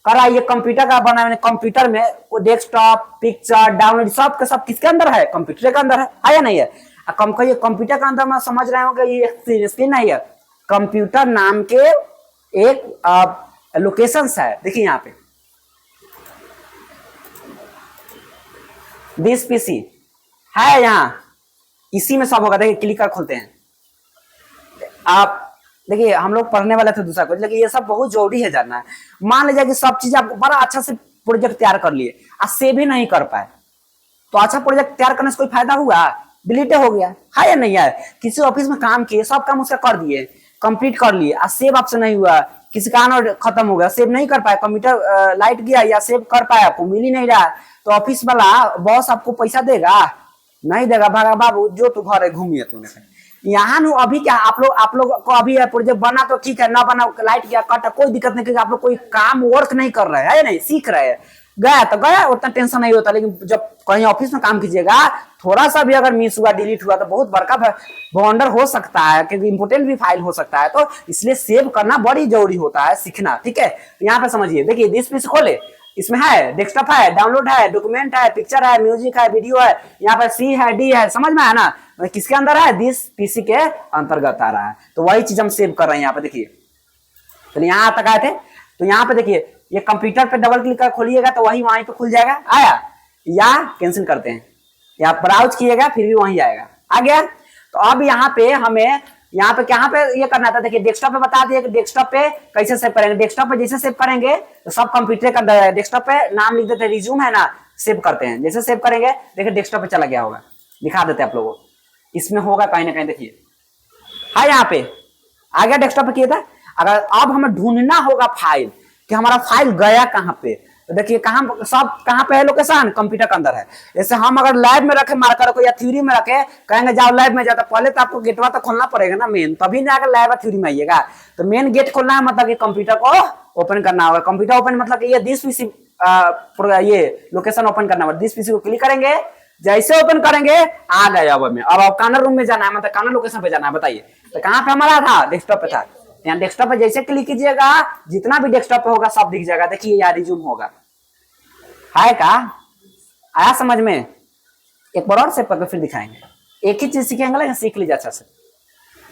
करा ये कंप्यूटर का बना है, कंप्यूटर में डेस्कटॉप पिक्चर डाउनलोड सब के सब किसके अंदर है, कंप्यूटर के अंदर है या नहीं है। ये कंप्यूटर के अंदर मैं समझ रहे हो ये स्क्रीन नहीं है, कंप्यूटर नाम के एक लोकेशंस है। देखिए यहाँ पे दिस पीसी है, यहाँ इसी में सब होगा। देखिए क्लिक कर खोलते हैं, आप देखिए हम लोग पढ़ने वाले थे दूसरा कुछ, लेकिन ये सब बहुत जरूरी है जानना। मान लीजिए कि सब चीज आपको बड़ा अच्छा से प्रोजेक्ट तैयार कर लिए और सेव ही नहीं कर पाए, तो अच्छा प्रोजेक्ट तैयार करने से कोई फायदा हुआ, डिलीट हो गया है या नहीं है। किसी ऑफिस में काम किए, सब काम उसका कर दिए, कंप्लीट कर लिए, और सेव आपसे नहीं हुआ, किसी कारण खत्म हो गया, सेव नहीं कर पाए, कंप्यूटर लाइट गया या सेव कर पाया, आपको मिल ही नहीं रहा, तो ऑफिस वाला बॉस आपको पैसा देगा नहीं देगा, भागा बाबू जो तू घर घूमिए तूने। यहाँ अभी क्या आप लोग को अभी प्रोजेक्ट बना तो ठीक है, ना बना लाइट गया कट, कोई दिक्कत नहीं, क्योंकि आप लोग कोई काम वर्क नहीं कर रहे हैं, नहीं सीख रहे हैं, गया तो गया, उतना टेंशन नहीं होता। लेकिन जब कहीं ऑफिस में काम कीजिएगा, थोड़ा सा भी अगर मिस हुआ, डिलीट हुआ, तो बहुत बड़का वंडर हो सकता है, क्योंकि इंपोर्टेंट भी फाइल हो सकता है, तो इसलिए सेव करना बड़ी जरूरी होता है, सीखना, ठीक है। यहाँ पे समझिए, देखिए दिस पीसी खोले, इसमें है डेस्कटॉप है, डाउनलोड है, डॉक्यूमेंट है, पिक्चर है, म्यूजिक है, वीडियो है, यहाँ पे सी है, डी है, समझ में है ना, किसके अंदर है, दिस पीसी के अंतर्गत आ रहा है। तो वही चीज हम सेव कर रहे हैं यहाँ पे। देखिए तो यहाँ तक आए थे, तो यहाँ पे देखिए ये कंप्यूटर पे डबल क्लिक कर खोलिएगा तो वही वहीं पे खुल जाएगा, आया, या कैंसिल करते हैं या ब्राउज किएगा फिर भी वहीं जाएगा, आ गया। तो अब यहाँ पे हमें यहाँ पे कहाँ पे ये करना था, देखिए डेस्कटॉप पे बता दिए कि डेस्कटॉप पे कैसे सेव करेंगे। डेस्कटॉप पे जैसे सेव करेंगे तो सब कंप्यूटर के अंदर है, डेस्कटॉप पे नाम लिख देते हैं, रिज्यूम है ना, सेव करते हैं, जैसे सेव करेंगे देखिए डेस्कटॉप पे चला गया होगा, दिखा देते हैं आप लोगों को, इसमें होगा कहीं ना कहीं, देखिए हाँ यहाँ पे आ गया, डेस्कटॉप पे किया था। अगर अब हमें ढूंढना होगा फाइल कि हमारा फाइल गया कहाँ पे, तो देखिए कहाँ पे है लोकेशन, कंप्यूटर के अंदर है। जैसे हम अगर लैब में रखे मार्कर को या थ्योरी में रखे, कहेंगे जाओ लैब में जाता, पहले तो आपको गेटवा तो खोलना पड़ेगा ना मेन, तभी ना अगर लैब थ्योरी में आइएगा। तो मेन गेट खोलना है, मतलब कि कंप्यूटर को ओपन करना होगा। कंप्यूटर ओपन मतलब कि ये दिस पीसी ये लोकेशन ओपन करना होगा। दिस पीसी को क्लिक करेंगे, जैसे ओपन करेंगे आ गया अब में। अब कार्नर रूम में जाना है, मतलब कार्नर लोकेशन पे जाना है, बताइए तो कहाँ पे हमारा था, डेस्कटॉप पे था। यहाँ डेस्कटॉप पे जैसे क्लिक कीजिएगा, जितना भी डेस्कटॉप पे होगा सब दिख जाएगा। देखिए यार रिज्यूम होगा, है का आया समझ में। एक बार और सेव करके फिर दिखाएंगे, एक ही चीज सीखेंगे लेकिन सीख लीजिए अच्छा से।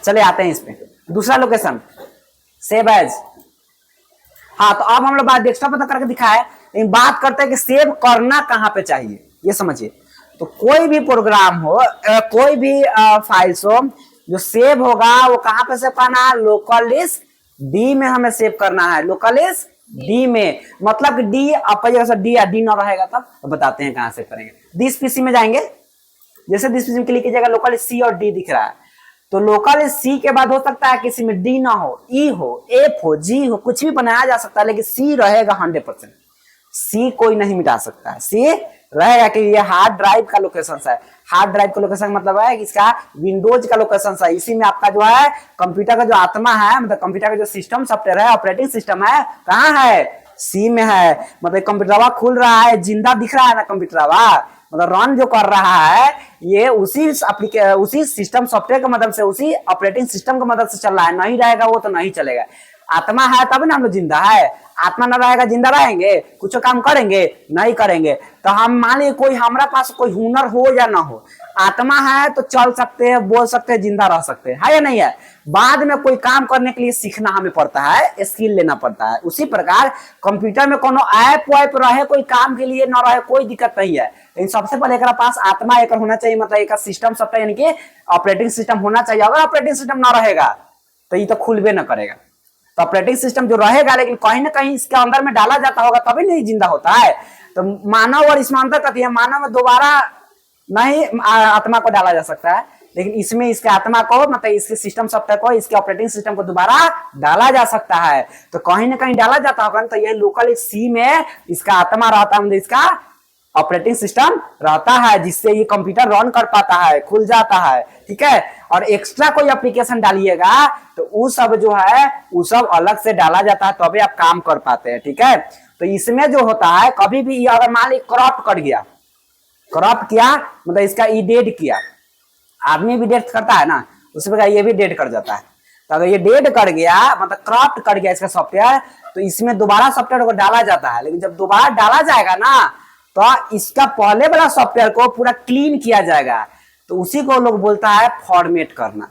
चले आते हैं इस पे, दूसरा लोकेशन सेव एज। हाँ तो अब हम लोग बात डेस्कटॉप पे तो करके दिखाए, लेकिन बात करते हैं कि सेव करना कहाँ पे चाहिए, ये समझिए। तो कोई भी प्रोग्राम हो, कोई भी फाइल्स हो, जो सेव होगा वो कहाँ पे सेव करना है, लोकल लिस्ट डी में हमें सेव करना है। लोकल लिस्ट डी में मतलब डी डी ना रहेगा तब तो बताते हैं कहां से करेंगे। दिस पीसी में जाएंगे, जैसे दिस पीसी में क्लिक कीजिएगा, लोकल सी और डी दिख रहा है। तो लोकल सी के बाद हो सकता है किसी में डी ना हो, ई हो, एफ हो, जी हो, कुछ भी बनाया जा सकता है, लेकिन सी रहेगा 100%। सी कोई नहीं मिटा सकता है, सी रहेगा कि ये हार्ड ड्राइव का लोकेशन है। हार्ड ड्राइव का लोकेशन मतलब है कि इसका विंडोज का लोकेशन है। इसी में आपका जो है कंप्यूटर का जो आत्मा है, मतलब कंप्यूटर का जो सिस्टम सॉफ्टवेयर है, ऑपरेटिंग सिस्टम है, कहाँ है, सी में है। मतलब कंप्यूटरवा खुल रहा है, जिंदा दिख रहा है ना कंप्यूटरवा, मतलब रन जो कर रहा है ये उसी सिस्टम सॉफ्टवेयर की मदद से, उसी ऑपरेटिंग सिस्टम की मदद से चल रहा है। नहीं रहेगा वो तो नहीं चलेगा। आत्मा है तब ना हम लोग जिंदा है। आत्मा ना रहेगा जिंदा रहेंगे, कुछ काम करेंगे नहीं करेंगे। तो हम मान लीजिए कोई हमारा पास कोई हुनर हो या ना हो, आत्मा है तो चल सकते हैं, बोल सकते हैं, जिंदा रह सकते हैं, है या नहीं है। बाद में कोई काम करने के लिए सीखना हमें पड़ता है, स्किल लेना पड़ता है। उसी प्रकार कंप्यूटर में कोनो ऐप वैप रहे कोई काम के लिए ना रहे कोई दिक्कत नहीं है, लेकिन सबसे पहले एक पास आत्मा एक होना चाहिए, मतलब एक सिस्टम सॉफ्टवेयर यानी कि ऑपरेटिंग सिस्टम होना चाहिए। अगर ऑपरेटिंग सिस्टम ना रहेगा तो ये तो खुलबे ना करेगा। तो ऑपरेटिंग सिस्टम जो रहेगा लेकिन कहीं ना कहीं इसके अंदर में डाला जाता होगा तभी नहीं जिंदा होता है। तो मानव और इसमें अंतर करती है, मानव में दोबारा नहीं आत्मा को डाला जा सकता है, लेकिन इसमें इसके आत्मा को मतलब इसके सिस्टम सॉफ्टवेयर को, इसके ऑपरेटिंग सिस्टम को दोबारा डाला जा सकता है। तो कहीं ना कहीं डाला जाता होगा, तो ये लोकल सी में इसका आत्मा रहता है, मतलब इसका ऑपरेटिंग सिस्टम रहता है, जिससे ये कंप्यूटर रन कर पाता है, खुल जाता है, ठीक है। और एक्स्ट्रा कोई एप्लीकेशन डालिएगा तो वो सब जो है वो सब अलग से डाला जाता है, तभी आप काम कर पाते हैं, ठीक है। तो इसमें जो होता है कभी भी अगर मान ली करप्ट कर गया, करप्ट किया मतलब इसका ई डेड किया, आदमी भी डेट करता है ना, उसी प्रकार ये भी डेट कर जाता है। तो अगर ये डेट कर गया मतलब करप्ट कर गया इसका सॉफ्टवेयर, तो इसमें दोबारा सॉफ्टवेयर को डाला जाता है। लेकिन जब दोबारा डाला जाएगा ना तो इसका पहले वाला सॉफ्टवेयर को पूरा क्लीन किया जाएगा, तो उसी को लोग बोलता है फॉर्मेट करना।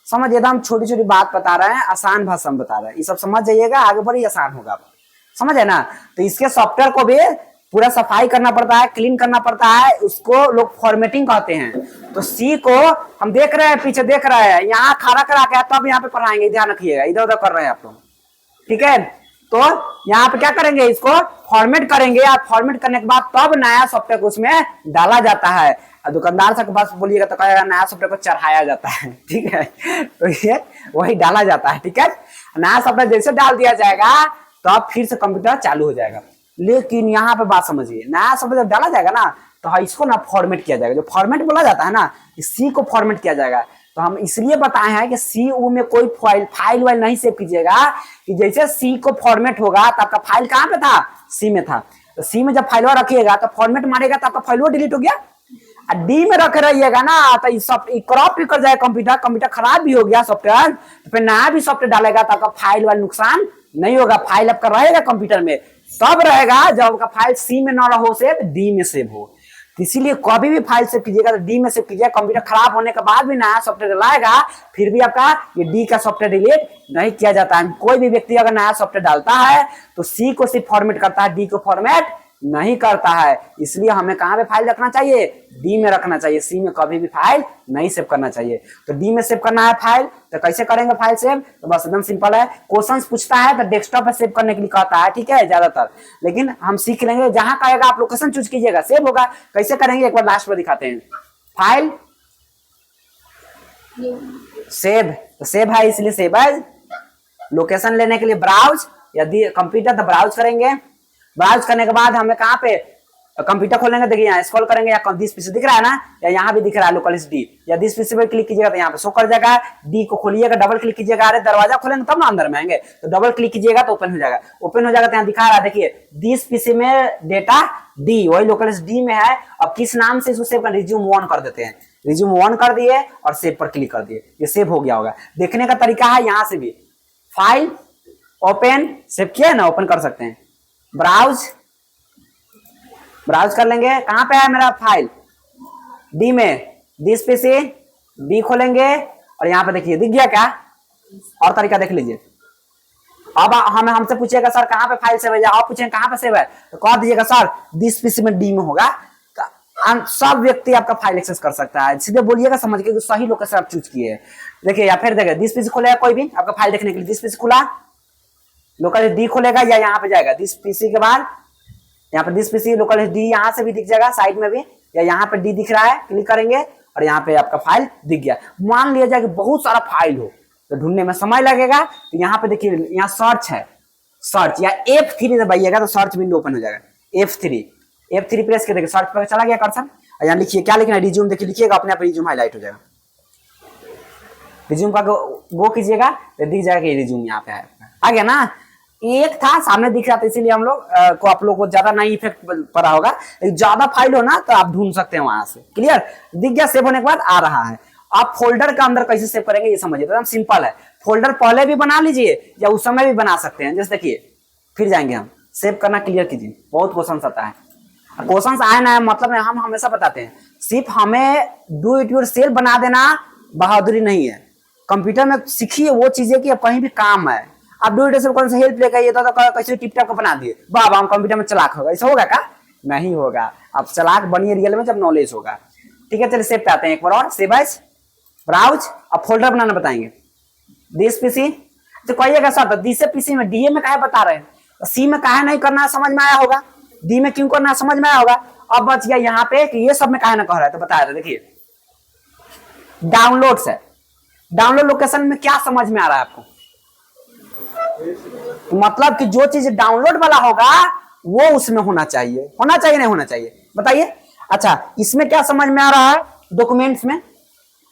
समझ, एकदम छोटी छोटी बात बता रहे हैं, आसान भाषा में बता रहे हैं, ये सब समझ जाइएगा, आगे बड़ी आसान होगा, समझ है ना। तो इसके सॉफ्टवेयर को भी पूरा सफाई करना पड़ता है, क्लीन करना पड़ता है, उसको लोग फॉर्मेटिंग कहते हैं। तो सी को हम देख रहे हैं, पीछे देख रहे हैं, यहाँ खड़ा करा के तब यहाँ पे पढ़ाएंगे, ध्यान रखिएगा, इधर उधर कर रहे हैं आप लोग, ठीक है। तो यहाँ पे क्या करेंगे, इसको फॉर्मेट करेंगे, और फॉर्मेट करने के बाद तब नया सॉफ्टवेयर को उसमें डाला जाता है। और दुकानदार से के पास बोलिएगा तो कहेगा नया सॉफ्टवेयर को चढ़ाया जाता है, ठीक है। तो ये वही डाला जाता है, ठीक है। नया सॉफ्टवेयर जैसे डाल दिया जाएगा तो अब फिर से कंप्यूटर चालू हो जाएगा। लेकिन यहाँ पे बात समझिए, नया सॉफ्टवेयर जब डाला जाएगा ना तो इसको ना फॉर्मेट किया जाएगा। जो फॉर्मेट बोला जाता है ना, सी को फॉर्मेट किया जाएगा। तो हम इसलिए बताए हैं कि सी ओ में कोई फाइल वाइल नहीं सेव कीजिएगा, कि जैसे सी को फॉर्मेट होगा तो आपका फाइल कहाँ पे था, सी में था। तो सी में जब फाइल रखिएगा तो फॉर्मेट मारेगा तो आपका फाइल डिलीट हो गया। डी में रख रहिएगा ना तो करप्ट भी कर जाएगा कंप्यूटर, कंप्यूटर खराब भी हो गया सॉफ्टवेयर, तो फिर नया भी सॉफ्टवेयर डालेगा तो आपका फाइल वाला नुकसान नहीं होगा। फाइल आपका रहेगा कंप्यूटर में, तब रहेगा जब आपका फाइल सी में ना रहो सेव, डी में सेव हो। इसीलिए कभी भी फाइल सेव कीजिएगा तो डी में सेव कीजिएगा। कंप्यूटर खराब होने के बाद भी नया सॉफ्टवेयर लाएगा, फिर भी आपका ये डी का सॉफ्टवेयर डिलीट नहीं किया जाता है। कोई भी व्यक्ति अगर नया सॉफ्टवेयर डालता है तो सी को सिर्फ फॉर्मेट करता है, डी को फॉर्मेट नहीं करता है। इसलिए हमें कहां पे फाइल रखना चाहिए, डी में रखना चाहिए, सी में कभी भी फाइल नहीं सेव करना चाहिए। तो डी में सेव करना है फाइल, तो कैसे करेंगे फाइल सेव, तो बस एकदम सिंपल है। क्वेश्चंस पूछता है तो डेस्कटॉप पे सेव करने के लिए कहता है, ठीक है, ज्यादातर। लेकिन हम सीख लेंगे, जहां कहेगा आप लोकेशन चूज कीजिएगा, सेव होगा। कैसे करेंगे एक बार लास्ट में दिखाते हैं। फाइल सेव, तो सेव है इसलिए सेव है। लोकेशन लेने के लिए ब्राउज, यदि कंप्यूटर तो ब्राउज करेंगे। ब्राउज करने के बाद हमें कहाँ पे कंप्यूटर खोलेंगे, देखिए यहाँ स्क्रॉल करेंगे, या दिस पीसी दिख रहा है ना, या यहाँ भी दिख रहा है लोकलिस्ट डी, या दिस पीसी पे क्लिक कीजिएगा तो यहाँ पे शो कर जाएगा। डी को खोलिएगा, डबल क्लिक कीजिएगा, अरे दरवाजा खोलेंगे तब ना अंदर में आएंगे, तो डबल क्लिक कीजिएगा तो ओपन हो जाएगा। ओपन हो जाएगा तो यहाँ दिखा रहा है, देखिए दिस पीसी में डेटा डी, वही लोकलिस्ट डी में है। अब किस नाम से इसको सेव कर, रिज्यूम 1 कर देते हैं, रिज्यूम 1 कर दिए और सेव पर क्लिक कर दिए, ये सेव हो गया होगा। देखने का तरीका है यहाँ से भी, फाइल ओपन, सेव किया ना, ओपन कर सकते हैं। ब्राउज, ब्राउज कर लेंगे, कहां पे है मेरा फाइल, डी में, दिस पे से डी खोलेंगे और यहाँ पे देखिए दिख गया क्या, और तरीका देख लीजिए। अब हमें हमसे पूछिएगा सर कहां पे फाइल सेव है, आप पूछेंगे कहां पे सेव है, तो कह दीजिएगा सर दिस पीसी में डी में होगा। तो सब व्यक्ति आपका फाइल एक्सेस कर सकता है, सीधे बोलिएगा समझ के सही लोकेशन आप चूज किए। देखिए या फिर देखिए दिस पीसी खोलेगा कोई भी आपका फाइल देखने के लिए, दिस पीसी खुला, लोकल डी खोलेगा या यहाँ पे जाएगा दिस पीसी के बाद यहाँ पे दिस पीसी लोकल डी, यहाँ से भी दिख जाएगा साइड में भी, या यहाँ पे डी दिख रहा है, क्लिक करेंगे और यहाँ पे आपका फाइल दिख गया। मान लिया जाए कि बहुत सारा फाइल हो तो ढूंढने में समय लगेगा, तो यहाँ पे देखिए यहाँ सर्च है, सर्च या F3 दबाइएगा तो सर्च विंडो ओपन हो जाएगा। F3 प्रेस के देखिए सर्च पर चला गया कर्सर, और यहाँ लिखिए क्या लिखना है, रिज्यूम, देखिए लिखिएगा अपने आप रिज्यूम हाईलाइट हो जाएगा। रिज्यूम का गो कीजिएगा तो दिख जाएगा कि रिज्यूम यहाँ पे आ गया ना। एक था सामने दिख रहा था, इसीलिए हम लोग को आप लोग को ज्यादा नहीं इफेक्ट पड़ा होगा। ज्यादा फाइल हो ना तो आप ढूंढ सकते हैं वहां से, क्लियर, दिख गया, सेव होने के बाद आ रहा है। आप फोल्डर का अंदर कैसे सेव करेंगे ये समझिए, तो एकदम सिंपल है। फोल्डर पहले भी बना लीजिए या उस समय भी बना सकते हैं। जैसे देखिए फिर जाएंगे हम, सेव करना क्लियर कीजिए, बहुत क्वेश्चन आता है। क्वेश्चन आए ना मतलब हम हमेशा बताते हैं, सिर्फ हमें डू इट योर सेल्फ बना देना बहादुरी नहीं है। कंप्यूटर में सीखिए वो चीजें कि कहीं भी काम है। आप डू इट योरसेल्फ कौन सा हेल्प लेकर ये तो कैसे टिप टॉप को बना दिए, बाबा हम कंप्यूटर में चलाक होगा, ऐसा होगा क्या? नहीं होगा। आप चलाक बनिए रियल में जब नॉलेज होगा। ठीक है, चलिए सेव पे आते हैं एक बार और। सेव एज, ब्राउज, अब फोल्डर बनाना बताएंगे। दिस पीसी, तो कहिएगा सर दिस पीसी में डीए में काहे बता रहे हैं, सी में काहे नहीं करना समझ में आया होगा, डी में क्यों करना समझ में आया होगा। अब बच गया यहाँ पे कि ये सब में काहे ना कह रहा है, तो बताया था। देखिए डाउनलोड्स है, डाउनलोड लोकेशन में क्या समझ में आ रहा है आपको? मतलब कि जो चीज डाउनलोड वाला होगा वो उसमें होना चाहिए, होना चाहिए नहीं होना चाहिए बताइए। अच्छा इसमें क्या समझ में आ रहा है? डॉक्यूमेंट्स में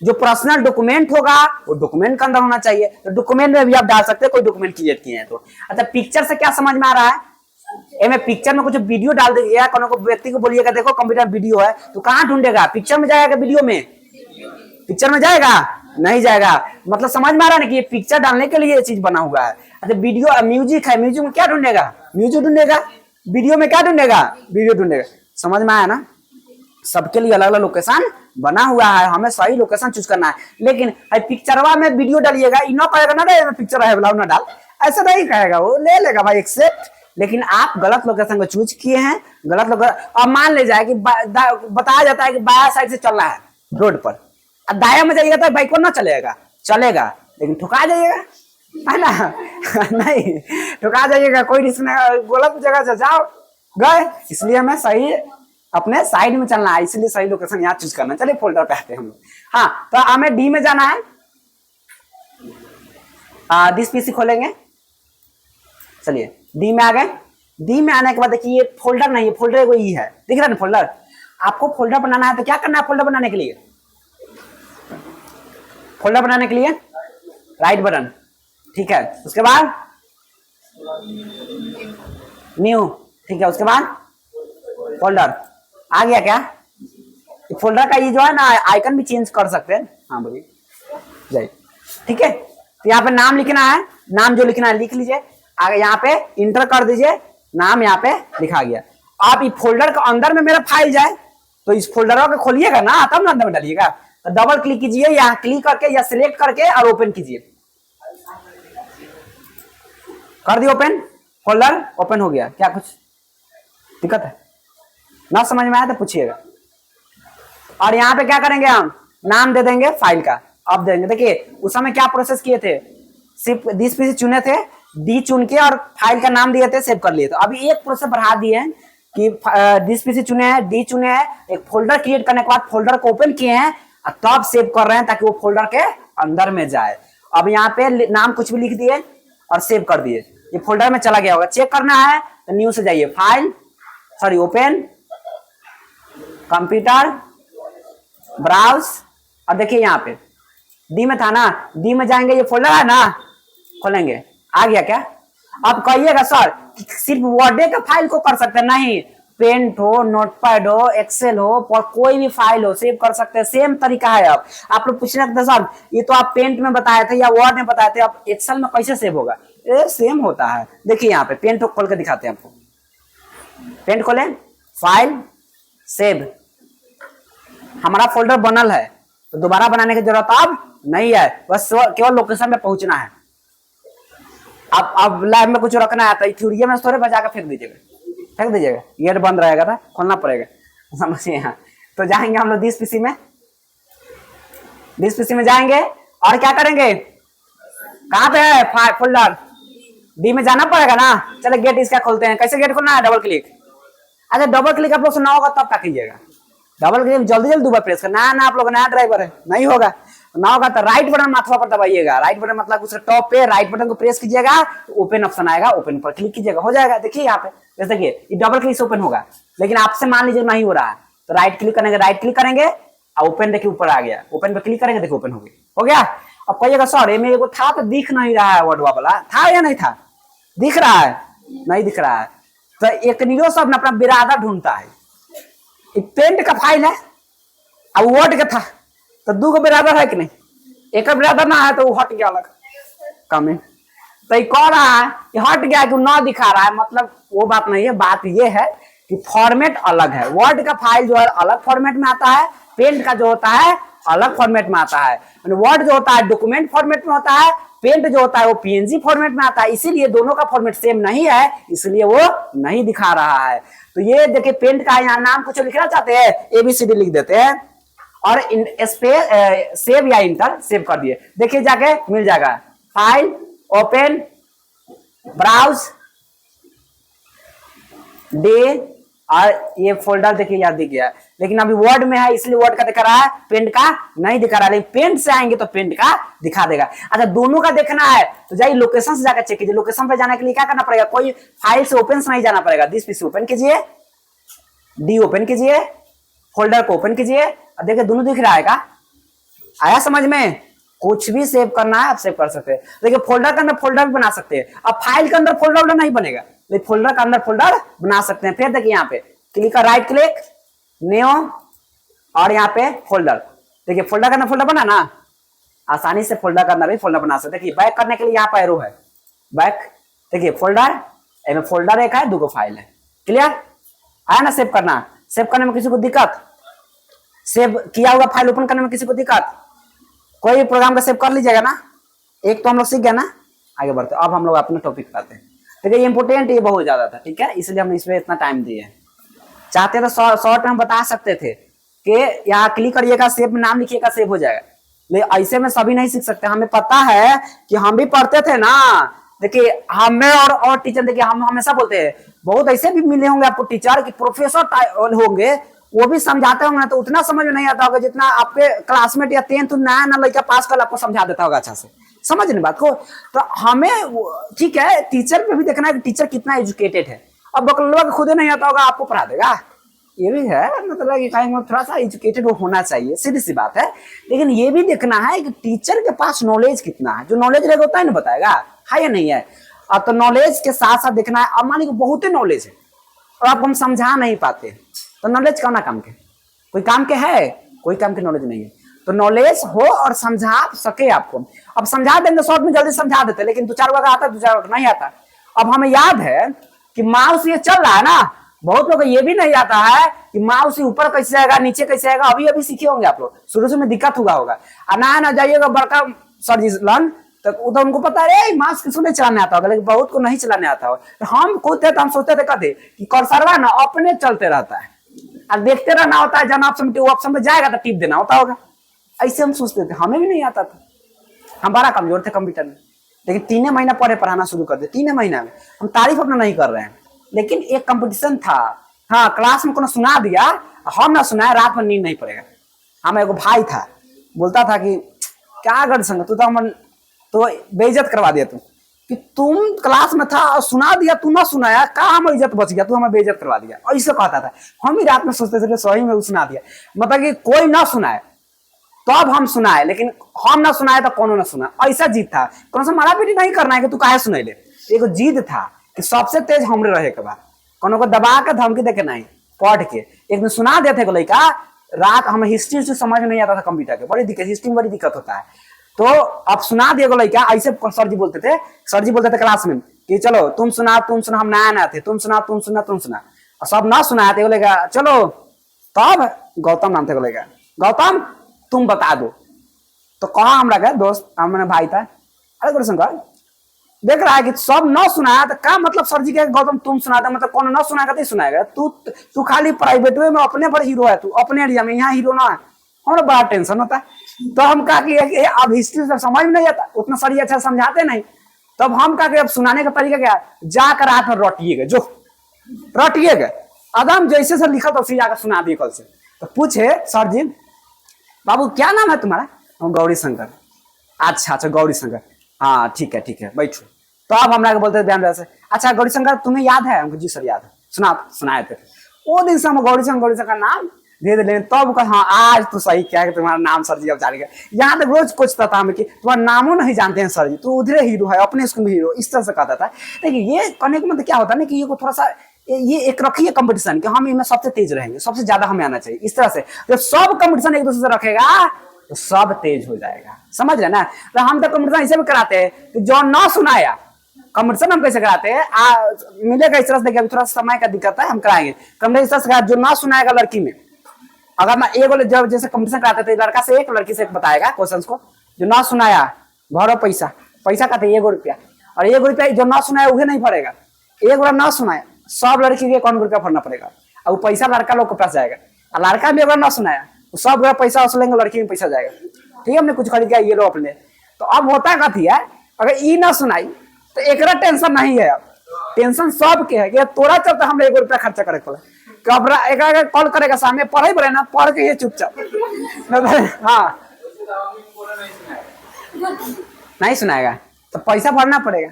जो पर्सनल डॉक्यूमेंट होगा वो डॉक्यूमेंट के अंदर होना चाहिए, तो डॉक्यूमेंट में भी आप डाल सकते हैं कोई डॉक्यूमेंट क्रिएट किए हैं तो। अच्छा पिक्चर से क्या समझ में आ रहा है? में पिक्चर में कुछ वीडियो डाल दीजिएगा, कोनो को व्यक्ति को बोलिएगा देखो कंप्यूटर वीडियो है, तो कहां ढूंढेगा? पिक्चर में जाएगा, वीडियो में? पिक्चर में जाएगा? नहीं जाएगा। मतलब समझ में आ रहा है ना कि ये पिक्चर डालने के लिए ये चीज बना हुआ है। अच्छा वीडियो, म्यूजिक है, म्यूजिक में क्या ढूंढेगा? म्यूजिक ढूंढेगा। वीडियो में क्या ढूंढेगा? वीडियो ढूंढेगा। समझ में आया ना? सबके लिए अलग अलग लोकेशन बना हुआ है, हमें सही लोकेशन चूज करना है। लेकिन पिक्चरवा में वीडियो डालिएगा, इनो कहेगा ना रे पिक्चर है ना डाल, ऐसा नहीं कहेगा, वो ले लेगा भाई एक्सेप्ट। लेकिन आप गलत लोकेशन को चूज किए हैं, गलत लोकेशन। अब मान ले जाए कि बताया जाता है कि बाया साइड से चलना है रोड पर, अब दाया में जाइएगा तो बाइक को ना चलेगा, चलेगा लेकिन ठुका जाइएगा, है ना? नहीं ठुका जाइएगा, कोई रिस्क नहीं, गलत जगह से जाओ गए। इसलिए हमें सही अपने साइड में चलना है, इसलिए सही लोकेशन यहाँ चूज करना है। चलिए फोल्डर पे आते हैं हम। हाँ तो हमें डी में जाना है, दिस पीसी खोलेंगे। चलिए डी में आ गए। डी में आने के बाद देखिए ये फोल्डर नहीं है, फोल्डर वो ई है, दिख रहा है ना फोल्डर। आपको फोल्डर बनाना है तो क्या करना है? फोल्डर बनाने के लिए, फोल्डर बनाने के लिए राइट बटन, ठीक है। उसके बाद न्यू, ठीक है। उसके बाद फोल्डर आ गया क्या? फोल्डर का ये जो है ना आइकन भी चेंज कर सकते हैं। हाँ बोलिए जाइए, ठीक है। तो यहाँ पे नाम लिखना है, नाम जो लिखना है लिख लीजिए, आगे यहाँ पे इंटर कर दीजिए, नाम यहाँ पे लिखा गया। आप इस फोल्डर के अंदर में मेरा फाइल जाए तो इस फोल्डर को खोलिएगा ना, तब ना अंदर में डालिएगा। तो डबल क्लिक कीजिए, यहाँ क्लिक करके या सिलेक्ट करके और ओपन कीजिए। कर दिया ओपन, फोल्डर ओपन हो गया। क्या कुछ दिक्कत है? ना समझ में आया तो पूछिएगा। और यहाँ पे क्या करेंगे? हम नाम दे देंगे फाइल का, अब देंगे। देखिए उस समय क्या प्रोसेस किए थे, सिर्फ दिस पीसी चुने थे, डी चुन के और फाइल का नाम दिए थे, सेव कर लिए। तो अभी एक प्रोसेस बढ़ा दिए हैं कि दिस पीसी चुने हैं, डी चुने हैं, एक फोल्डर क्रिएट करने के बाद फोल्डर को ओपन किए हैं और तब सेव कर रहे हैं ताकि वो फोल्डर के अंदर में जाए। अब यहाँ पे नाम कुछ भी लिख दिए और सेव कर दिए, ये फोल्डर में चला गया होगा। चेक करना है तो न्यू से जाइए, file sorry open, computer, browse, और देखिए यहाँ पे डी में था ना, डी में जाएंगे, ये फोल्डर है ना, खोलेंगे। आ गया क्या? अब कहिएगा सर सिर्फ वर्ड का फाइल को कर सकते हैं? नहीं, पेंट हो, नोटपैड हो, एक्सेल हो, और कोई भी फाइल हो सेव कर सकते हैं। सेम तरीका है। अब आप लोग पूछ रहे थे सर ये तो आप पेंट में बताए थे या वर्ड में बताए थे, अब एक्सेल में कैसे सेव होगा? ये सेम होता है। देखिए यहाँ पे पेंट को खोल के दिखाते हैं आपको। पेंट खोलें, फाइल, सेव, हमारा फोल्डर बनल है तो दोबारा बनाने की जरूरत अब नहीं है, बस केवल लोकेशन में पहुंचना है। अब लाइव में कुछ रखना है तो थ्योरिया में थोड़े बजा के फेंक दीजिएगा, गेट बंद रहेगा था, खोलना पड़ेगा, समझिए। यहाँ तो जाएंगे हम लोग दिस पीसी में जाएंगे और क्या करेंगे? कहाँ पे है फोल्डर? डी में जाना पड़ेगा ना। चलो गेट इसका खोलते हैं। कैसे गेट खोलना है? Double click. अच्छा डबल क्लिक आप लोग से ना होगा तब क्या कीजिएगा? डबल क्लिक जल्दी जल्दी दोबारा प्रेस करना। ना आप लोग नया ड्राइवर है, नहीं होगा ना होगा तो राइट बटन माथा पर दबाइएगा। राइट बटन मतलब उसके टॉप पे राइट बटन को प्रेस कीजिएगा तो ओपन ऑप्शन आएगा, ओपन पर क्लिक कीजिएगा, हो जाएगा। देखिए यहाँ पे जैसे देखिए ये डबल क्लिक से ओपन होगा, लेकिन आपसे मान लीजिए नहीं हो रहा है तो राइट क्लिक करेंगे, राइट क्लिक करेंगे और ओपन देखिए ऊपर आ गया, ओपन पे क्लिक करेंगे देखिए ओपन हो गया। अब कहिएगा सर मेरे को था तो दिख नहीं रहा है, वर्ड वाला था या नहीं था? दिख रहा है? नहीं दिख रहा है। तो एक नीरो सब अपना बिरादर ढूंढता है। पेंट का फाइल है अब वर्ड का था तो दो गो बराबर है कि नहीं, एक बराबर ना है तो वो हट गया अलग कमेंट। तो ये कह रहा है कि हट गया कि ना दिखा रहा है, मतलब वो बात नहीं है। बात ये है कि फॉर्मेट अलग है। वर्ड का फाइल जो है अलग फॉर्मेट में आता है, पेंट का जो होता है अलग फॉर्मेट में आता है। वर्ड जो होता है डॉक्यूमेंट फॉर्मेट में होता है, पेंट जो होता है वो पीएनजी फॉर्मेट में आता है। इसीलिए दोनों का फॉर्मेट सेम नहीं है, इसलिए वो नहीं दिखा रहा है। तो ये देखिए पेंट का यहाँ नाम कुछ लिखना चाहते हैं, एबीसीडी लिख देते हैं और सेव या इंटर सेव कर दिए। देखिए जाके मिल जाएगा, फाइल ओपन ब्राउज डे, और ये फोल्डर देखिए याद दिख गया। लेकिन अभी वर्ड में है इसलिए वर्ड का दिखा रहा है, पेंट का नहीं दिखा रहा है। लेकिन पेंट से आएंगे तो पेंट का दिखा देगा। अच्छा दोनों का देखना है तो जाइए लोकेशन से जाकर चेक कीजिए। लोकेशन पे जाने के लिए क्या करना पड़ेगा, कोई फाइल से ओपन से नहीं जाना पड़ेगा। दिस पीसी ओपन कीजिए, डी ओपन कीजिए, फोल्डर को ओपन कीजिए और देखिए दोनों दिख रहा है का, आया समझ में। कुछ भी सेव करना है आप सेव कर सकते हैं। देखिए फोल्डर के अंदर फोल्डर भी बना सकते हैं। अब फाइल के अंदर फोल्डर नहीं बनेगा, लेकिन फोल्डर के अंदर फोल्डर बना सकते हैं। फिर देखिए यहाँ पे क्लिक कर, राइट क्लिक, न्यू, और यहाँ पे फोल्डर। देखिए फोल्डर के अंदर फोल्डर बना ना, आसानी से फोल्डर के अंदर भी फोल्डर बना सकते हैं। देखिए बैक करने के लिए यहाँ पे एरो है, बैक। देखिए फोल्डर, इसमें फोल्डर एक है, दो गो फाइल है। क्लियर आया ना। सेव करना, सेव करने में किसी को दिक्कत, सेव किया हुआ फाइल ओपन करने में किसी को दिक्कत, कोई भी प्रोग्राम का सेव कर लीजिएगा ना। एक तो हम लोग सीख गए ना, आगे बढ़ते। अब हम लोग अपने टॉपिक पे आते हैं। देखिए इंपोर्टेंट ये बहुत ज्यादा था, ठीक है, इसलिए हमने इसमें इतना टाइम दिए। चाहते तो शॉर्ट में हम बता सकते थे कि यहाँ क्लिक करिएगा, सेव में नाम लिखिएगा, सेव हो जाएगा। लेकिन ऐसे में सभी नहीं सीख सकते। हमें पता है कि हम भी पढ़ते थे ना। देखिए हमें और टीचर, देखिए हम हमेशा बोलते हैं, बहुत ऐसे भी मिले होंगे आपको टीचर कि प्रोफेसर होंगे, वो भी समझाते होंगे ना तो उतना समझ में नहीं आता होगा जितना आपके क्लासमेट या 10th नया ना लड़का पास कर आपको समझा देता होगा अच्छा से। समझ नहीं बात को। तो हमें ठीक है, टीचर पे भी देखना है कि टीचर कितना एजुकेटेड है। अब बकलवा खुद नहीं आता होगा आपको पढ़ा देगा, ये भी है। मतलब कि थोड़ा सा एजुकेटेड होना चाहिए, सीधी सी बात है। लेकिन ये भी देखना है कि टीचर के पास नॉलेज कितना है। जो नॉलेज रहेगा होता है ना बताएगा है या नहीं है। अब तो नॉलेज के साथ साथ देखना है। अब मान लीजिए बहुत ही नॉलेज है और आपको हम समझा नहीं पाते, तो नॉलेज कौन काम के, कोई काम के है, कोई काम के नॉलेज नहीं है। तो नॉलेज हो और समझा सके आपको। अब समझा देंगे शॉर्ट में, जल्दी समझा देते, लेकिन दो चार वर्ग आता, दो चार वर्ग नहीं आता। अब हमें याद है कि माउस ये चल रहा है ना, बहुत लोग ये भी नहीं आता है कि माउस ऊपर कैसे आएगा नीचे कैसे आएगा। अभी अभी सीखे होंगे आप लोग, शुरू से में दिक्कत हुआ होगा। ना जाइएगा बड़का सर जी लन तो उनको पता है माउस किसको नहीं चलाने आता होगा, लेकिन बहुत को नहीं चलाने आता होगा। तो हम खुद थे तो हम सोचते थे कहते कि कर्सरवा ना अपने चलते रहता है और देखते रहना होता है। जब ऑप्शन में जाएगा तो टिप देना होता होगा। ऐसे हम सोचते थे, हमें भी नहीं आता था। हम बड़ा कमजोर थे कंप्यूटर में। लेकिन 3 महीना पढ़े पढ़ाना शुरू कर दे, 3 महीना में। हम तारीफ अपना नहीं कर रहे हैं, लेकिन एक कंपटीशन था। हाँ क्लास में कोनो सुना दिया, हम ना सुनाए, रात में नींद नहीं पड़ेगा। हमें एगो भाई था, बोलता था कि क्या कर संग तू तो बेइज्जत करवा दिया तू, कि तुम क्लास में था और सुना दिया, तू ना सुनाया, का हमारी इज्जत बच गया, तू हमें बेइज्जत करवा दिया। और इससे कहता था। हम ही रात में सोचते थे सही में सुना दिया, मतलब कि कोई ना सुनाए तो अब हम सुनाए, लेकिन हम ना सुनाए तो कौन ना सुना। ऐसा जीत था। कौन सा मारा पीटी नहीं करना है कि तू काहे सुनाई ले। एक जीत था कि सबसे तेज हमरे रहे के बाद, कोनो को दबा के धमकी देके नहीं, पढ़ के एक दिन सुना देते को लड़का। रात हमें हिस्ट्री से समझ नहीं आता था कंप्यूटर के, बड़ी दिक्कत, हिस्ट्री में बड़ी दिक्कत होता है। तो अब सुना दिए लड़का, ऐसे सर जी बोलते थे क्लास में कि चलो तुम सुना, हम नया थे, तुम सुना। और सब ना सुनाया थे, बोलेगा चलो तब गौतम नाम थे, बोलेगा गौतम तुम बता दो। तो कहा हमरा का दोस्त, हमारे भाई था, अरे गुरुशंकर देख रहा है कि सब न सुनाया तो क्या मतलब सर जी के गौतम तुम सुना दे, मतलब कौन न सुनाएगा तो सुनाएगा। तू खाली प्राइवेट में अपने पर हीरो है, तू अपने एरिया में, यहाँ हीरो ना है। हमारा बड़ा टेंशन होता है। तो हम कहा कि अब हिस्ट्री सब समझ में नहीं आता, उतना सर अच्छा समझाते नहीं। तब हम कहा कि अब सुनाने का तरीका क्या, जाकर रात में रटिएगा, जो रटिएगा आदम जैसे सर लिखा तो उसी जाकर सुना दिए कल से। तो पूछे सर जी बाबू क्या नाम है तुम्हारा, गौरी शंकर। अच्छा गौरी शंकर, हाँ ठीक है बैठो। तो अब हमरा के बोलते ध्यान से, अच्छा गौरी शंकर तुम्हें याद है। हमको जी सर याद है, सुनाए थे। वो दिन से हम गौरी शंकर नाम दे दे। तब कहा हाँ आज तो सही क्या है तुम्हारा नाम सर जी अब जान गया। यहाँ तक रोज पूछता था हमें कि तुम्हारा नामों नहीं जानते हैं सर जी, तू उधरे हीरो है, अपने स्कूल में हीरो, इस तरह से कहता था। देखिए ये कहने का मतलब क्या होता है ना कि ये थोड़ा सा ये एक रखिए कंपटीशन कि हम इनमें सबसे तेज रहेंगे, सबसे ज्यादा हमें आना चाहिए। इस तरह से जब सब कंपटीशन एक दूसरे से रखेगा तो सब तेज हो जाएगा, समझ रहे ना। तो हम तो कंपटीशन ऐसे भी कराते हैं कि जो ना सुनाया, कंपटीशन हम कैसे कराते हैं, मिलेगा इस तरह से। देखिए अभी थोड़ा समय का दिक्कत है, हम कराएंगे कंपटीशन इस तरह से। जो ना सुनाएगा लड़की में, अगर मैं एक जब जैसे कंपटीशन कराते थे, लड़का से एक लड़की से एक बताएगा क्वेश्चन को, जो ना सुनाया भरो पैसा, पैसा का थे 1 रुपया, और 1 रुपया जो ना सुनाया वही नहीं भरेगा। 1 बार ना सुनाया सब लड़की के 1 रुपया भरना पड़ेगा, और वो पैसा लड़का लोग के पास जाएगा। और लड़का भी अगर ना सुनाया तो सब पैसा वसूलेंगे, लड़की में पैसा जाएगा। ठीक है, हमने कुछ खरीद गया, ये लो अपने। तो अब होता कथी है, अगर ई ना सुनाई तो एक टेंशन नहीं है, अब टेंशन सबके है कि तोरा चलते हम 1 रुपया खर्चा करे पड़े। कबरा एक कॉल करेगा सामने, पढ़े पड़े ना, पढ़ के ये चुपचाप। हाँ नहीं सुनाएगा तो पैसा भरना पड़ेगा।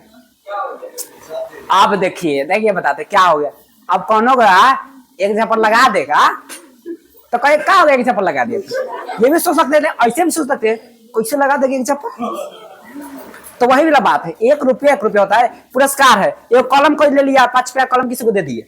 आप देखिए देखिए बताते क्या हो गया। अब कौन होगा एक झपट लगा देगा तो कहीं क्या हो गया, एक झपट लगा दिया। ये भी सोच सकते थे, ऐसे भी सोच सकते कैसे लगा देंगे एक झपट। तो वही वाला बात है, 1 रुपया 1 रुपया होता है। पुरस्कार है, एक कलम कोई ले लिया, 5 रुपया कलम किसी को दे दिए,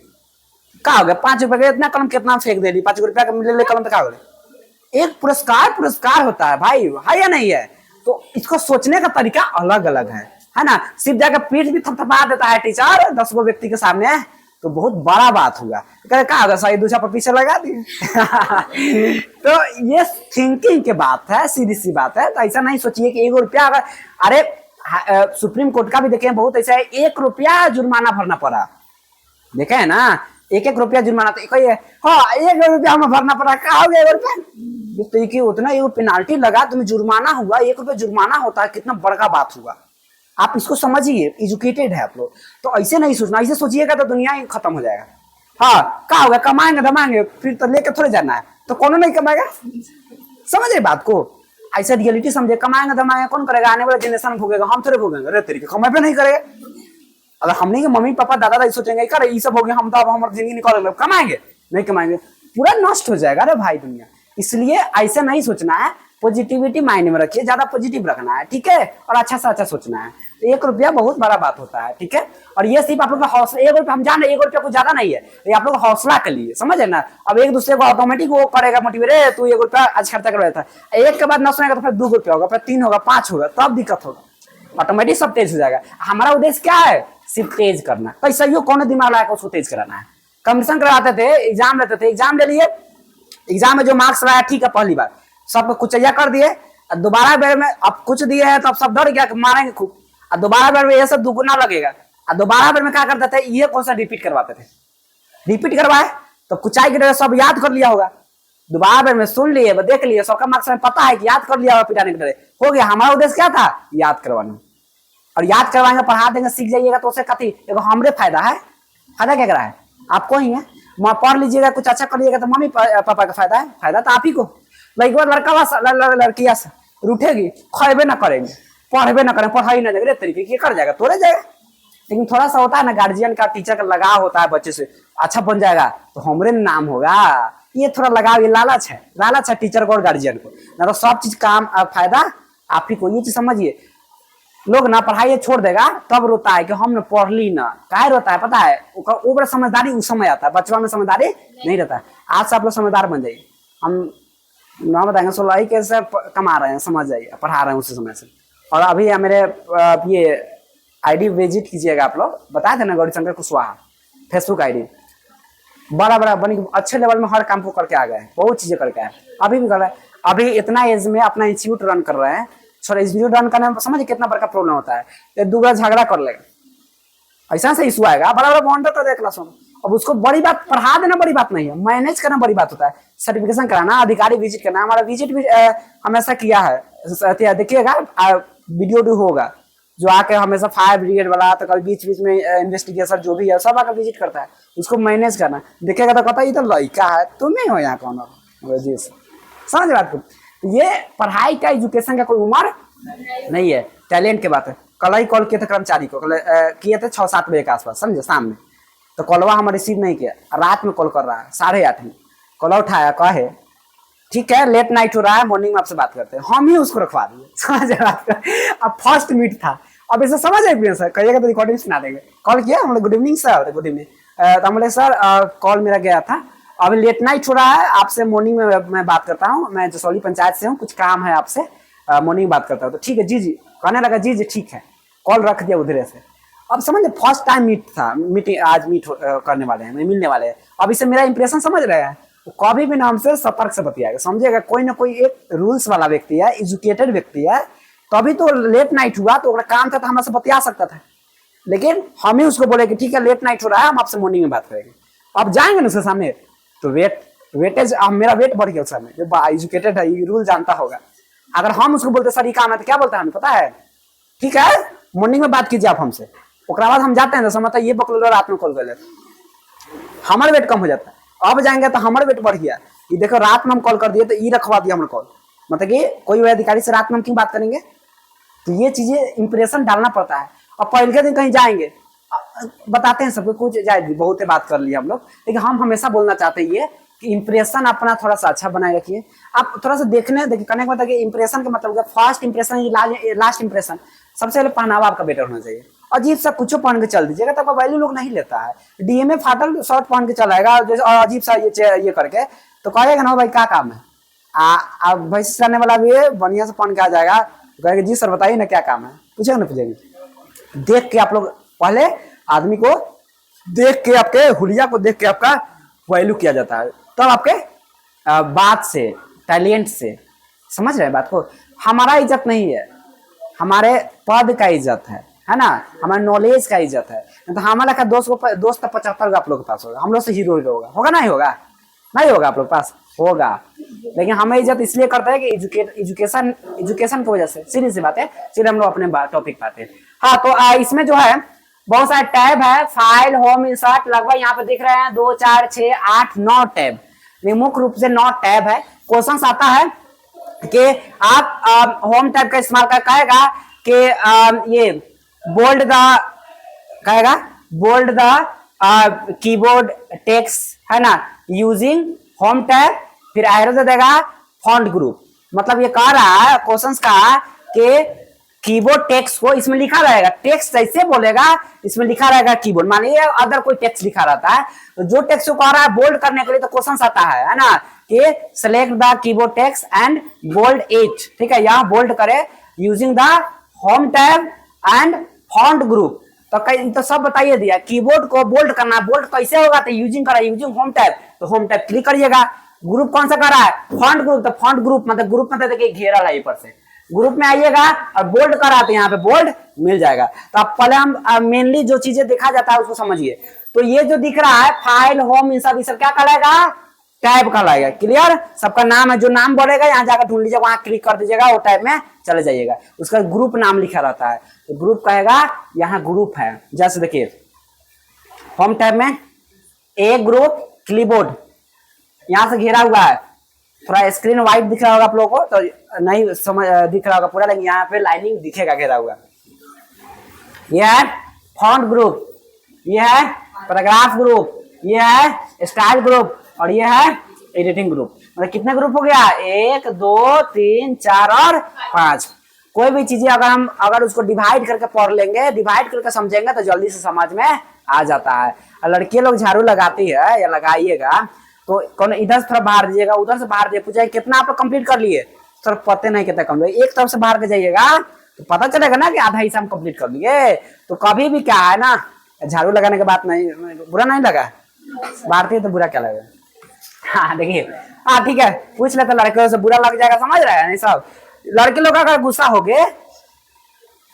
क्या हो गया 5 रुपया का इतना कलम कितना फेंक दे दी, 5 रुपया का ले ले कलम तो क्या हो गया। एक पुरस्कार पुरस्कार होता है भाई, है या नहीं है। तो इसको सोचने का तरीका अलग अलग है ना। सिर्फ जाकर पीठ भी थपथपा देता है टीचर 10 गो व्यक्ति के सामने, तो बहुत बड़ा बात हुआ। क्या होगा, सही दूसरा पर पीछे लगा दिए। तो ये थिंकिंग की बात है, सीधी सी बात है। तो ऐसा नहीं सोचिए कि 1 रुपया अगर, अरे सुप्रीम कोर्ट का भी देखें बहुत ऐसा है, 1 रुपया जुर्माना भरना पड़ा, देखे है ना, 1-1 रुपया जुर्माना। तो हाँ 1 रुपया हमें भरना पड़ा, क्या हो गया 1 रुपया, तो उतना ये पेनाल्टी लगा, तुम्हें जुर्माना हुआ, 1 रुपया जुर्माना होता है, कितना बड़ा बात हुआ। आप इसको समझिए, एजुकेटेड है आप लोग। तो ऐसे नहीं सोचना, ऐसे सोचिएगा तो दुनिया ही खत्म हो जाएगा। हाँ क्या होगा, कमाएंगे धमाएंगे, फिर तो लेके थोड़े जाना है, तो कौन नहीं कमाएगा। समझ रहे बात को, ऐसे रियलिटी समझे। कमाएंगे धमाएंगे कौन करेगा, आने वाला जनरेशन भोगेगा, हम थोड़े भोगेंगे। अरे तरीके कमाए पे नहीं करेगा। अगर हमने के मम्मी पापा दादा दादी सोचेंगे कर ये सब हो गया, हम तो अब हमारी जिंदगी निकाल, कमाएंगे नहीं कमाएंगे, पूरा नष्ट हो जाएगा। अरे भाई दुनिया, इसलिए ऐसा नहीं सोचना है, पॉजिटिविटी माइंड में रखिए, ज्यादा पॉजिटिव रखना है, ठीक है, और अच्छा से अच्छा सोचना है। तो 1 रुपया बहुत बड़ा बात होता है, ठीक है। और ये सिर्फ आप लोग का हौसला, 1 रुपया हम जान रहे 1 रुपया कुछ ज्यादा नहीं है, ये आप लोग हौसला के लिए, समझ है ना। अब एक दूसरे को ऑटोमेटिक वो करेगा मोटिवेट, तू 1 रुपया आज खर्चा कर रहा था, एक के बाद ना सुनेगा तो फिर 2 रुपया होगा, फिर 3 होगा, 5 होगा, तब दिक्कत होगा, ऑटोमेटिक सब तेज हो जाएगा। हमारा उद्देश्य क्या है, सिर्फ तेज करना। कैसा यो कौन दिमाग लगाकर उसको तेज कराना है। कंपटीशन कराते थे, एग्जाम लेते थे, एग्जाम ले लिए, एग्जाम में जो मार्क्स लाया ठीक है, पहली बार सबको कुचैया कर दिए, दोबारा बार में अब कुछ दिए हैं तो अब सब डर गया कि मारेंगे खूब, और दोबारा बार में ये सब दुगुना लगेगा, और दोबारा बार में क्या करते थे, ये कौन सा रिपीट करवाते थे, रिपीट करवाए तो कुचाई की तरह सब याद कर लिया होगा, दोबारा बार में सुन लिए, देख लिए, सबका मार्क्स में पता है कि याद कर लिया होगा, पिटाने की तरह हो गया। हमारा उद्देश्य क्या था, याद करवाना, और याद करवाएंगे, पढ़ा देंगे, सीख जाइएगा, तो उसे कथी देखो हमरे फायदा है। फायदा क्या करा है, आपको ही है। पढ़ लीजिएगा, कुछ अच्छा कर लीजिएगा तो मम्मी पापा का फायदा है, फायदा तो आप ही को। एक बार लड़कियां रूठेगी, खेबे ना करेंगे, पढ़बे ना करेंगे, पढ़ाई ना जाएगा, तरीके की कर जाएगा, तोड़े जाएगा। लेकिन थोड़ा सा होता है ना, गार्जियन का टीचर का लगाव होता है बच्चे से, अच्छा बन जाएगा तो हमरे नाम होगा, ये थोड़ा लगाव, ये लालच है टीचर को और गार्जियन को। ना तो सब चीज काम फायदा आप ही को, ये चीज समझिए। लोग ना पढ़ाई छोड़ देगा तब रोता है कि हमने पढ़ ली ना, काहे रोता है पता है, ऊपर समझदारी उस समय आता है, बचपन में समझदारी नहीं रहता है। आज से आप लोग समझदार बन जाइए, हम ना बताएंगे 16 कैसे कमा रहे हैं, समझ जाइए, पढ़ा रहे हैं उसी समय से। और अभी मेरे ये आईडी विजिट कीजिएगा, आप लोग बताए थे ना, गौरीशंकर कुशवाहा फेसबुक आईडी, बड़ा बनी, अच्छे लेवल में हर काम को करके आ गए, बहुत चीजें करके आए, अभी भी कर रहे हैं। अभी इतना एज में अपना इंस्टीट्यूट रन कर रहे हैं। छोड़ा इंस्टीट्यूट रन करने में समझिए कितना बड़ा प्रॉब्लम होता है, ये दूसरा झगड़ा कर लेगा, ऐसा से इशू आएगा, बड़ा बॉन्डर कर देगा क्लास में। अब उसको बड़ी बात पढ़ा देना बड़ी बात नहीं है, मैनेज करना बड़ी बात होता है, सर्टिफिकेशन कराना, अधिकारी विजिट करना। हमारा विजिट भी हमेशा किया है, देखिएगा वीडियो होगा, जो आके हमेशा फायर ब्रिगेड वाला, तो कभी बीच बीच में इन्वेस्टिगेशन जो भी है सब आकर विजिट करता है, उसको मैनेज करना। देखिएगा तो कहता है ये तो लड़का है, तुम नहीं हो यहाँ कौन, समझ बात को। ये पढ़ाई का, एजुकेशन का कोई उम्र नहीं है, टैलेंट की बात है। कल ही कॉल किए थे कर्मचारी को, किए थे 6-7 बजे के आसपास, समझे, शाम में, तो कॉलवा हम रिसीव नहीं किया, रात में कॉल कर रहा है 8:30 में, कॉल उठाया, कहे ठीक है लेट नाइट हो रहा है, मॉर्निंग में आपसे बात करते हैं, हम ही उसको रखवा दिए, समझ बात। अब फर्स्ट मीट था, अब इसे समझ आए सर, कहिएगा तो रिकॉर्डिंग सुना देंगे। कॉल किया हमने, good evening sir, good evening, तो हमने सर कॉल मेरा गया था, अभी लेट नाइट हो रहा है, आपसे मॉर्निंग में मैं बात करता हूँ। मैं जसौली पंचायत से हूँ, कुछ काम है आपसे, मॉर्निंग बात करता हूँ। तो ठीक है जी जी कहने लगा, जी जी ठीक है, कॉल रख दिया उधर से। अब समझ, फर्स्ट टाइम मीट था, मीटिंग आज मीट करने वाले हैं, मिलने वाले हैं। अब इससे मेरा इंप्रेशन समझ रहे हैं, तो कभी भी नाम से सतर्क से बतियाएगा, समझेगा। कोई ना कोई एक रूल्स वाला व्यक्ति है, एजुकेटेड व्यक्ति है, तभी तो लेट नाइट हुआ, तो काम था तो हमसे बतिया सकता था। लेकिन हम ही उसको बोले कि ठीक है लेट नाइट हो रहा है, हम आपसे मॉर्निंग में बात करेंगे। अब जाएंगे ना उसके सामने, तो वेटेज मेरा वेट बढ़ गया उस समय, जो एजुकेटेड है, ये रूल जानता होगा। अगर हम उसको बोलते सर ये काम है, तो क्या बोलता है हमें पता है, ठीक है मॉर्निंग में बात कीजिए आप हमसे। उसके बाद हम जाते हैं तो समझता ये बकलोल रात में कॉल कर लेते, हमारा वेट कम हो जाता है। अब जाएंगे तो हमारा वेट बढ़ गया, ये देखो रात में हम कॉल कर दिए तो ये रखवा दिया हमारा कॉल, मतलब कि कोई अधिकारी से रात में हम क्यों बात करेंगे। तो ये चीजें इंप्रेशन डालना पड़ता है। और पहले के दिन कहीं जाएंगे, बताते हैं सबको, कुछ जाए बहुत बात कर लिया हम लोग, लेकिन हम हमेशा बोलना चाहते हैं ये कि इंप्रेशन अपना थोड़ा सा अच्छा बनाए रखिए। आप थोड़ा सा देखने करने का मतलब इंप्रेशन का मतलब फर्स्ट इंप्रेशन, लास्ट इंप्रेशन। सबसे पहले पहनावा आपका बेटर होना चाहिए। अजीब सा कुछ पहन के चल दीजिएगा तो आपका वैल्यू लोग नहीं लेता है। डीएमए फाटल शर्ट पहन के चलाएगा जैसे, और अजीब सा ये करके, तो कहेगा ना भाई क्या काम है। अब भाई करने वाला भी बढ़िया से पहन के आ जाएगा, तो कहेगा जी सर बताइए ना क्या काम है, पूछेगा ना पूछेंगे। देख के आप लोग पहले आदमी को देख के, आपके हुलिया को देख के आपका वैल्यू किया जाता है, तब तो आपके बात से, टैलेंट से, समझ रहे हैं बात को। हमारा इज्जत नहीं है, हमारे पद का इज्जत है ना, हमारे नॉलेज का इज्जत है। तो हमारा का दोस्त 75 आप लोग के पास होगा, हम लोग से हीरो होगा नहीं होगा, नहीं होगा आप लोग पास होगा। लेकिन हमें इज्जत इसलिए करता है कि एजुकेशन की वजह से। सीधी सी बात है, चलिए हम लोग अपने टॉपिक पाते हैं। हाँ तो इसमें जो है बहुत सारे टैब है, फाइल, होम, इंसर्ट, लगभग यहाँ पे दिख रहे हैं 2 4 6 8 9 टैब, मुख्य रूप से 9 टैब है। क्वेश्चन आता है कि आप होम टैब का इस्तेमाल कर कहेगा कि ये बोल्ड द कीबोर्ड टेक्स्ट है ना यूजिंग होम टैब, फिर एरो दे देगा फॉन्ट ग्रुप। मतलब ये कह रहा है क्वेश्चंस का कि कीबोर्ड टेक्स्ट को इसमें लिखा रहेगा, टेक्स्ट जैसे बोलेगा इसमें लिखा रहेगा कीबोर्ड। मानिए अदर कोई टेक्स्ट लिखा रहता है, तो जो टेक्स्ट को कह रहा है बोल्ड करने के लिए, तो क्वेश्चन आता है ना कि select the keyboard text and bold it, ठीक है, यहाँ बोल्ड करे using the home tab and font group. तो सब बताइए दिया, कीबोर्ड को बोल्ड करना, बोल्ड कैसे होगा, तो यूजिंग करा यूजिंग होम टैब, तो होम टैब क्लिक करिएगा। ग्रुप कौन सा कर रहा है, फॉन्ट ग्रुप, तो फॉन्ट ग्रुप मतलब ग्रुप मतलब देखिए घेरा है ऊपर से, ग्रुप में आइएगा और बोल्ड करा तो यहाँ पे बोल्ड मिल जाएगा। तो अब पहले हम मेनली जो चीजें देखा जाता है उसको समझिए। तो ये जो दिख रहा है फाइल, होम, ये सब क्या कहलाएगा, टैब कहलाएगा। क्लियर, सबका नाम है, जो नाम बोलेगा यहाँ जाकर ढूंढ लीजिएगा, वहां क्लिक कर दीजिएगा, वो टैब में चले जाइएगा। उसका ग्रुप नाम लिखा रहता है, तो ग्रुप कहेगा यहाँ ग्रुप है। जैसे देखिए होम टैब में एक ग्रुप कीबोर्ड यहाँ से घेरा हुआ है, थोड़ा स्क्रीन वाइट दिख रहा होगा आप लोगों को, तो नहीं समझ दिख रहा होगा पूरा, लेकिन यहाँ पे लाइनिंग दिखेगा घेरा हुआ। यह है फॉन्ट ग्रुप, यह है पैराग्राफ ग्रुप, यह है स्टाइल ग्रुप, और यह है एडिटिंग ग्रुप। मतलब कितने ग्रुप हो गया, 1 2 3 4 और 5। कोई भी चीजें अगर उसको डिवाइड करके पढ़ लेंगे, डिवाइड करके समझेंगे, तो जल्दी से समझ में आ जाता है। और लड़कियां लोग झाड़ू लगाती है या लगाइएगा, तो कौन इधर से थोड़ा बाहर दीजिएगा, उधर से बाहर दीजिए, पूछा कितना आप लोग कंप्लीट कर लिए, सर पता नहीं कितना कंप्लीट, एक तरफ से बाहर के जाइएगा तो पता चलेगा ना कि आधा हिस्सा हम कंप्लीट कर लिए। तो कभी भी क्या है ना, झाड़ू लगाने के बाद नहीं बुरा नहीं लगा, मारती तो बुरा क्या लगेगा। हाँ देखिए, हाँ ठीक है, पूछ लेते लड़के से, बुरा लग जाएगा, समझ रहे हैं नहीं सब। लड़के लोग अगर गुस्सा हो गए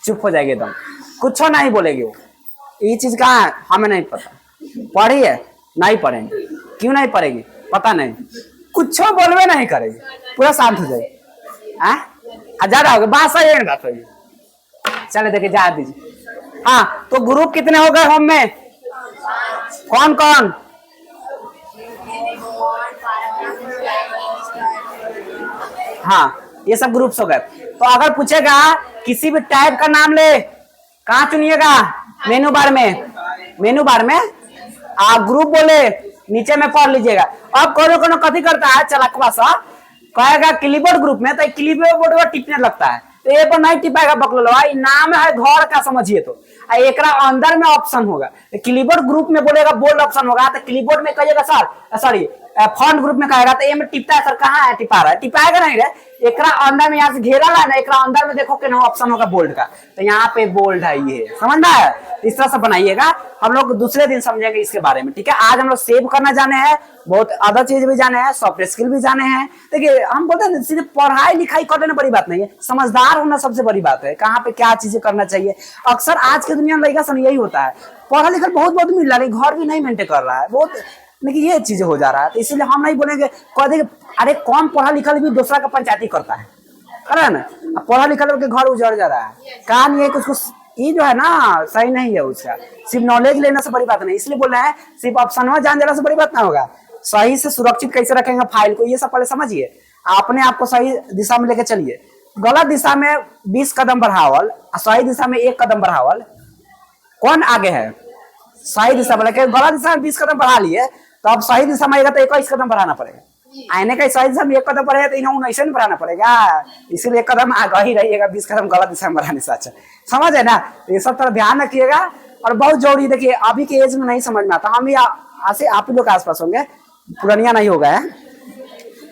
चुप हो जाएगी एकदम, कुछ नहीं बोलेगी वो। ये चीज कहाँ है हमें नहीं पता, पढ़ी है नहीं पढ़ेंगे, क्यों नहीं पढ़ेगी पता नहीं, कुछ बोलवे नहीं करेगी, पूरा शांत हो जाएगी। ज्यादा हो गया बात, सही बात होगी। चले देखिए जा दीजिए। हाँ तो ग्रुप कितने हो गए होम में, कौन कौन, हाँ ये सब ग्रुप्स हो गए। तो अगर पूछेगा किसी भी टाइप का नाम ले, कहाँ चुनिएगा, मेनू बार में आप ग्रुप बोले नीचे में पढ़ लीजिएगा। अब कोनो कथी करता है चलाकवा सा, कहेगा कीबोर्ड ग्रुप में, तो कीबोर्ड पर टिपने लगता है, तो ये पर नहीं टिपाएगा बकलोलवा, नाम है घर का समझिए। तो एक अंदर में ऑप्शन होगा, कीबोर्ड ग्रुप में बोलेगा बोल्ड ऑप्शन होगा, तो कीबोर्ड में कहिएगा सर सॉरी फॉन्ट ग्रुप में कहेगा तो ये में टिपता है सर, कहाँ है टिपा रहा है, टिपाएगा नहीं रे, एकरा अंदर में यहाँ से घेरा ला ना, एकरा अंदर में देखो कि ना ऑप्शन होगा बोल्ड का, तो यहाँ पे बोल्ड है, ये समझ में आया। इस तरह से बनाइएगा, हम लोग दूसरे दिन समझेंगे इसके बारे में, ठीक है। आज हम लोग सेव करना जाने हैं, बहुत अदर चीज भी जाने हैं, सॉफ्ट स्किल भी जाने हैं। देखिए हम बोलते हैं सिर्फ पढ़ाई लिखाई कर लेना बड़ी बात नहीं है, समझदार होना सबसे बड़ी बात है, कहाँ पे क्या चीजें करना चाहिए। अक्सर आज की दुनिया में लड़का सन यही होता है, पढ़ा लिखा बहुत मिल रहा है, घर भी नहीं मेंटेन कर रहा है बहुत, लेकिन ये चीजें हो जा रहा है। तो इसीलिए हम नहीं बोलेंगे, कह देंगे अरे कौन पढ़ा लिखा भी दूसरा का पंचायती करता है, करे ना, पढ़ा लिखा के घर उजड़ जा रहा है, कहा नहीं है कुछ ये जो है ना सही नहीं है उसका। सिर्फ नॉलेज लेने से बड़ी बात नहीं, इसलिए बोल रहे हैं सिर्फ ऑप्शन में जान देने से बड़ी बात ना होगा। सही से सुरक्षित कैसे रखेंगे फाइल को, ये सब पहले समझिए, अपने आप को सही दिशा में लेके चलिए। गलत दिशा में 20 कदम बढ़ावल, सही दिशा में 1 कदम बढ़ावल, कौन आगे है? सही दिशा में, गलत दिशा में 20 कदम बढ़ा लिए तो अब सही दिशा में आएगा तो 21 कदम बढ़ाना पड़ेगा। आने का सही दिशा में 1 कदम बढ़ेगा तो इन्हें 19 नहीं बढ़ाना पड़ेगा, इसीलिए 1 कदम आगे ही रहिएगा, 20 कदम गलत दिशा में बढ़ाने से अच्छा, समझ है ना। ये सब तरह ध्यान रखिएगा, और बहुत जरूरी, देखिए अभी के एज में नहीं समझ में आता, हम भी ऐसे आप ही लोग के आसपास होंगे, पुरानिया नहीं होगा है,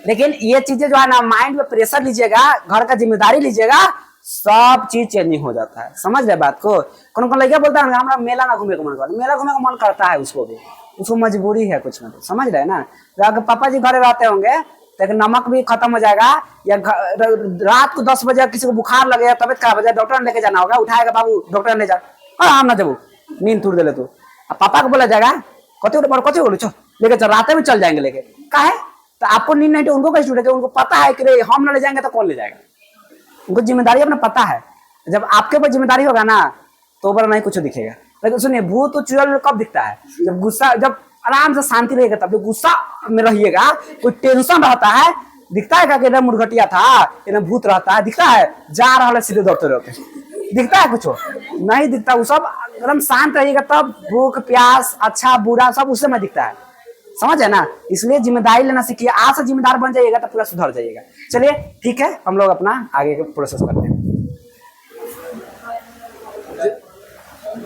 लेकिन ये चीजें जो है ना माइंड में प्रेशर लीजिएगा, घर का जिम्मेदारी लीजिएगा, सब चीज चेंजिंग हो जाता है, समझ रहे बात को। कौन कौन लड़का बोलता है हमारा मेला ना घूमे का मन करता, मेला घूमे का मन करता है उसको भी, उसको मजबूरी है कुछ मतलब, समझ रहे ना। अगर पापा जी घर रहते होंगे तो नमक भी खत्म हो जाएगा, या रात को 10 बजे किसी को बुखार लगे, तबियत खराब हो जाए, डॉक्टर लेके जाना होगा, उठाएगा बाबू डॉक्टर ले जा, हम ना जब नींद टूट दे तू, पापा को बोला जाएगा कथे बोलो चल लेके चल, रात में चल जाएंगे लेके, का है तो आपको नींद नहीं, तो उनको कैसे टूटेगा, उनको पता है कि हम ना ले जाएंगे तो कौन ले जाएगा, उनको जिम्मेदारी अपना पता है। जब आपके ऊपर जिम्मेदारी होगा ना तो ऊपर नहीं कुछ दिखेगा। लेकिन सुनिए भूत तो चुड़ैल कब दिखता है, जब गुस्सा, जब आराम से शांति रहेगा तब, जब गुस्सा में रहिएगा, कोई टेंशन रहता है, दिखता है क्या मुर्घटिया था, एकदम भूत रहता है, दिखता है जा रहा है सीधे डॉक्टर होते, दिखता है कुछ नहीं दिखता, वो सब एकदम शांत रहिएगा तब भूख प्यास अच्छा बुरा सब उससे में दिखता है, समझ है ना। इसलिए जिम्मेदारी लेना सीखिए, आज से जिम्मेदार बन जाइएगा तो पूरा सुधर जाइएगा। चलिए ठीक है, हम लोग अपना आगे का प्रोसेस करते हैं।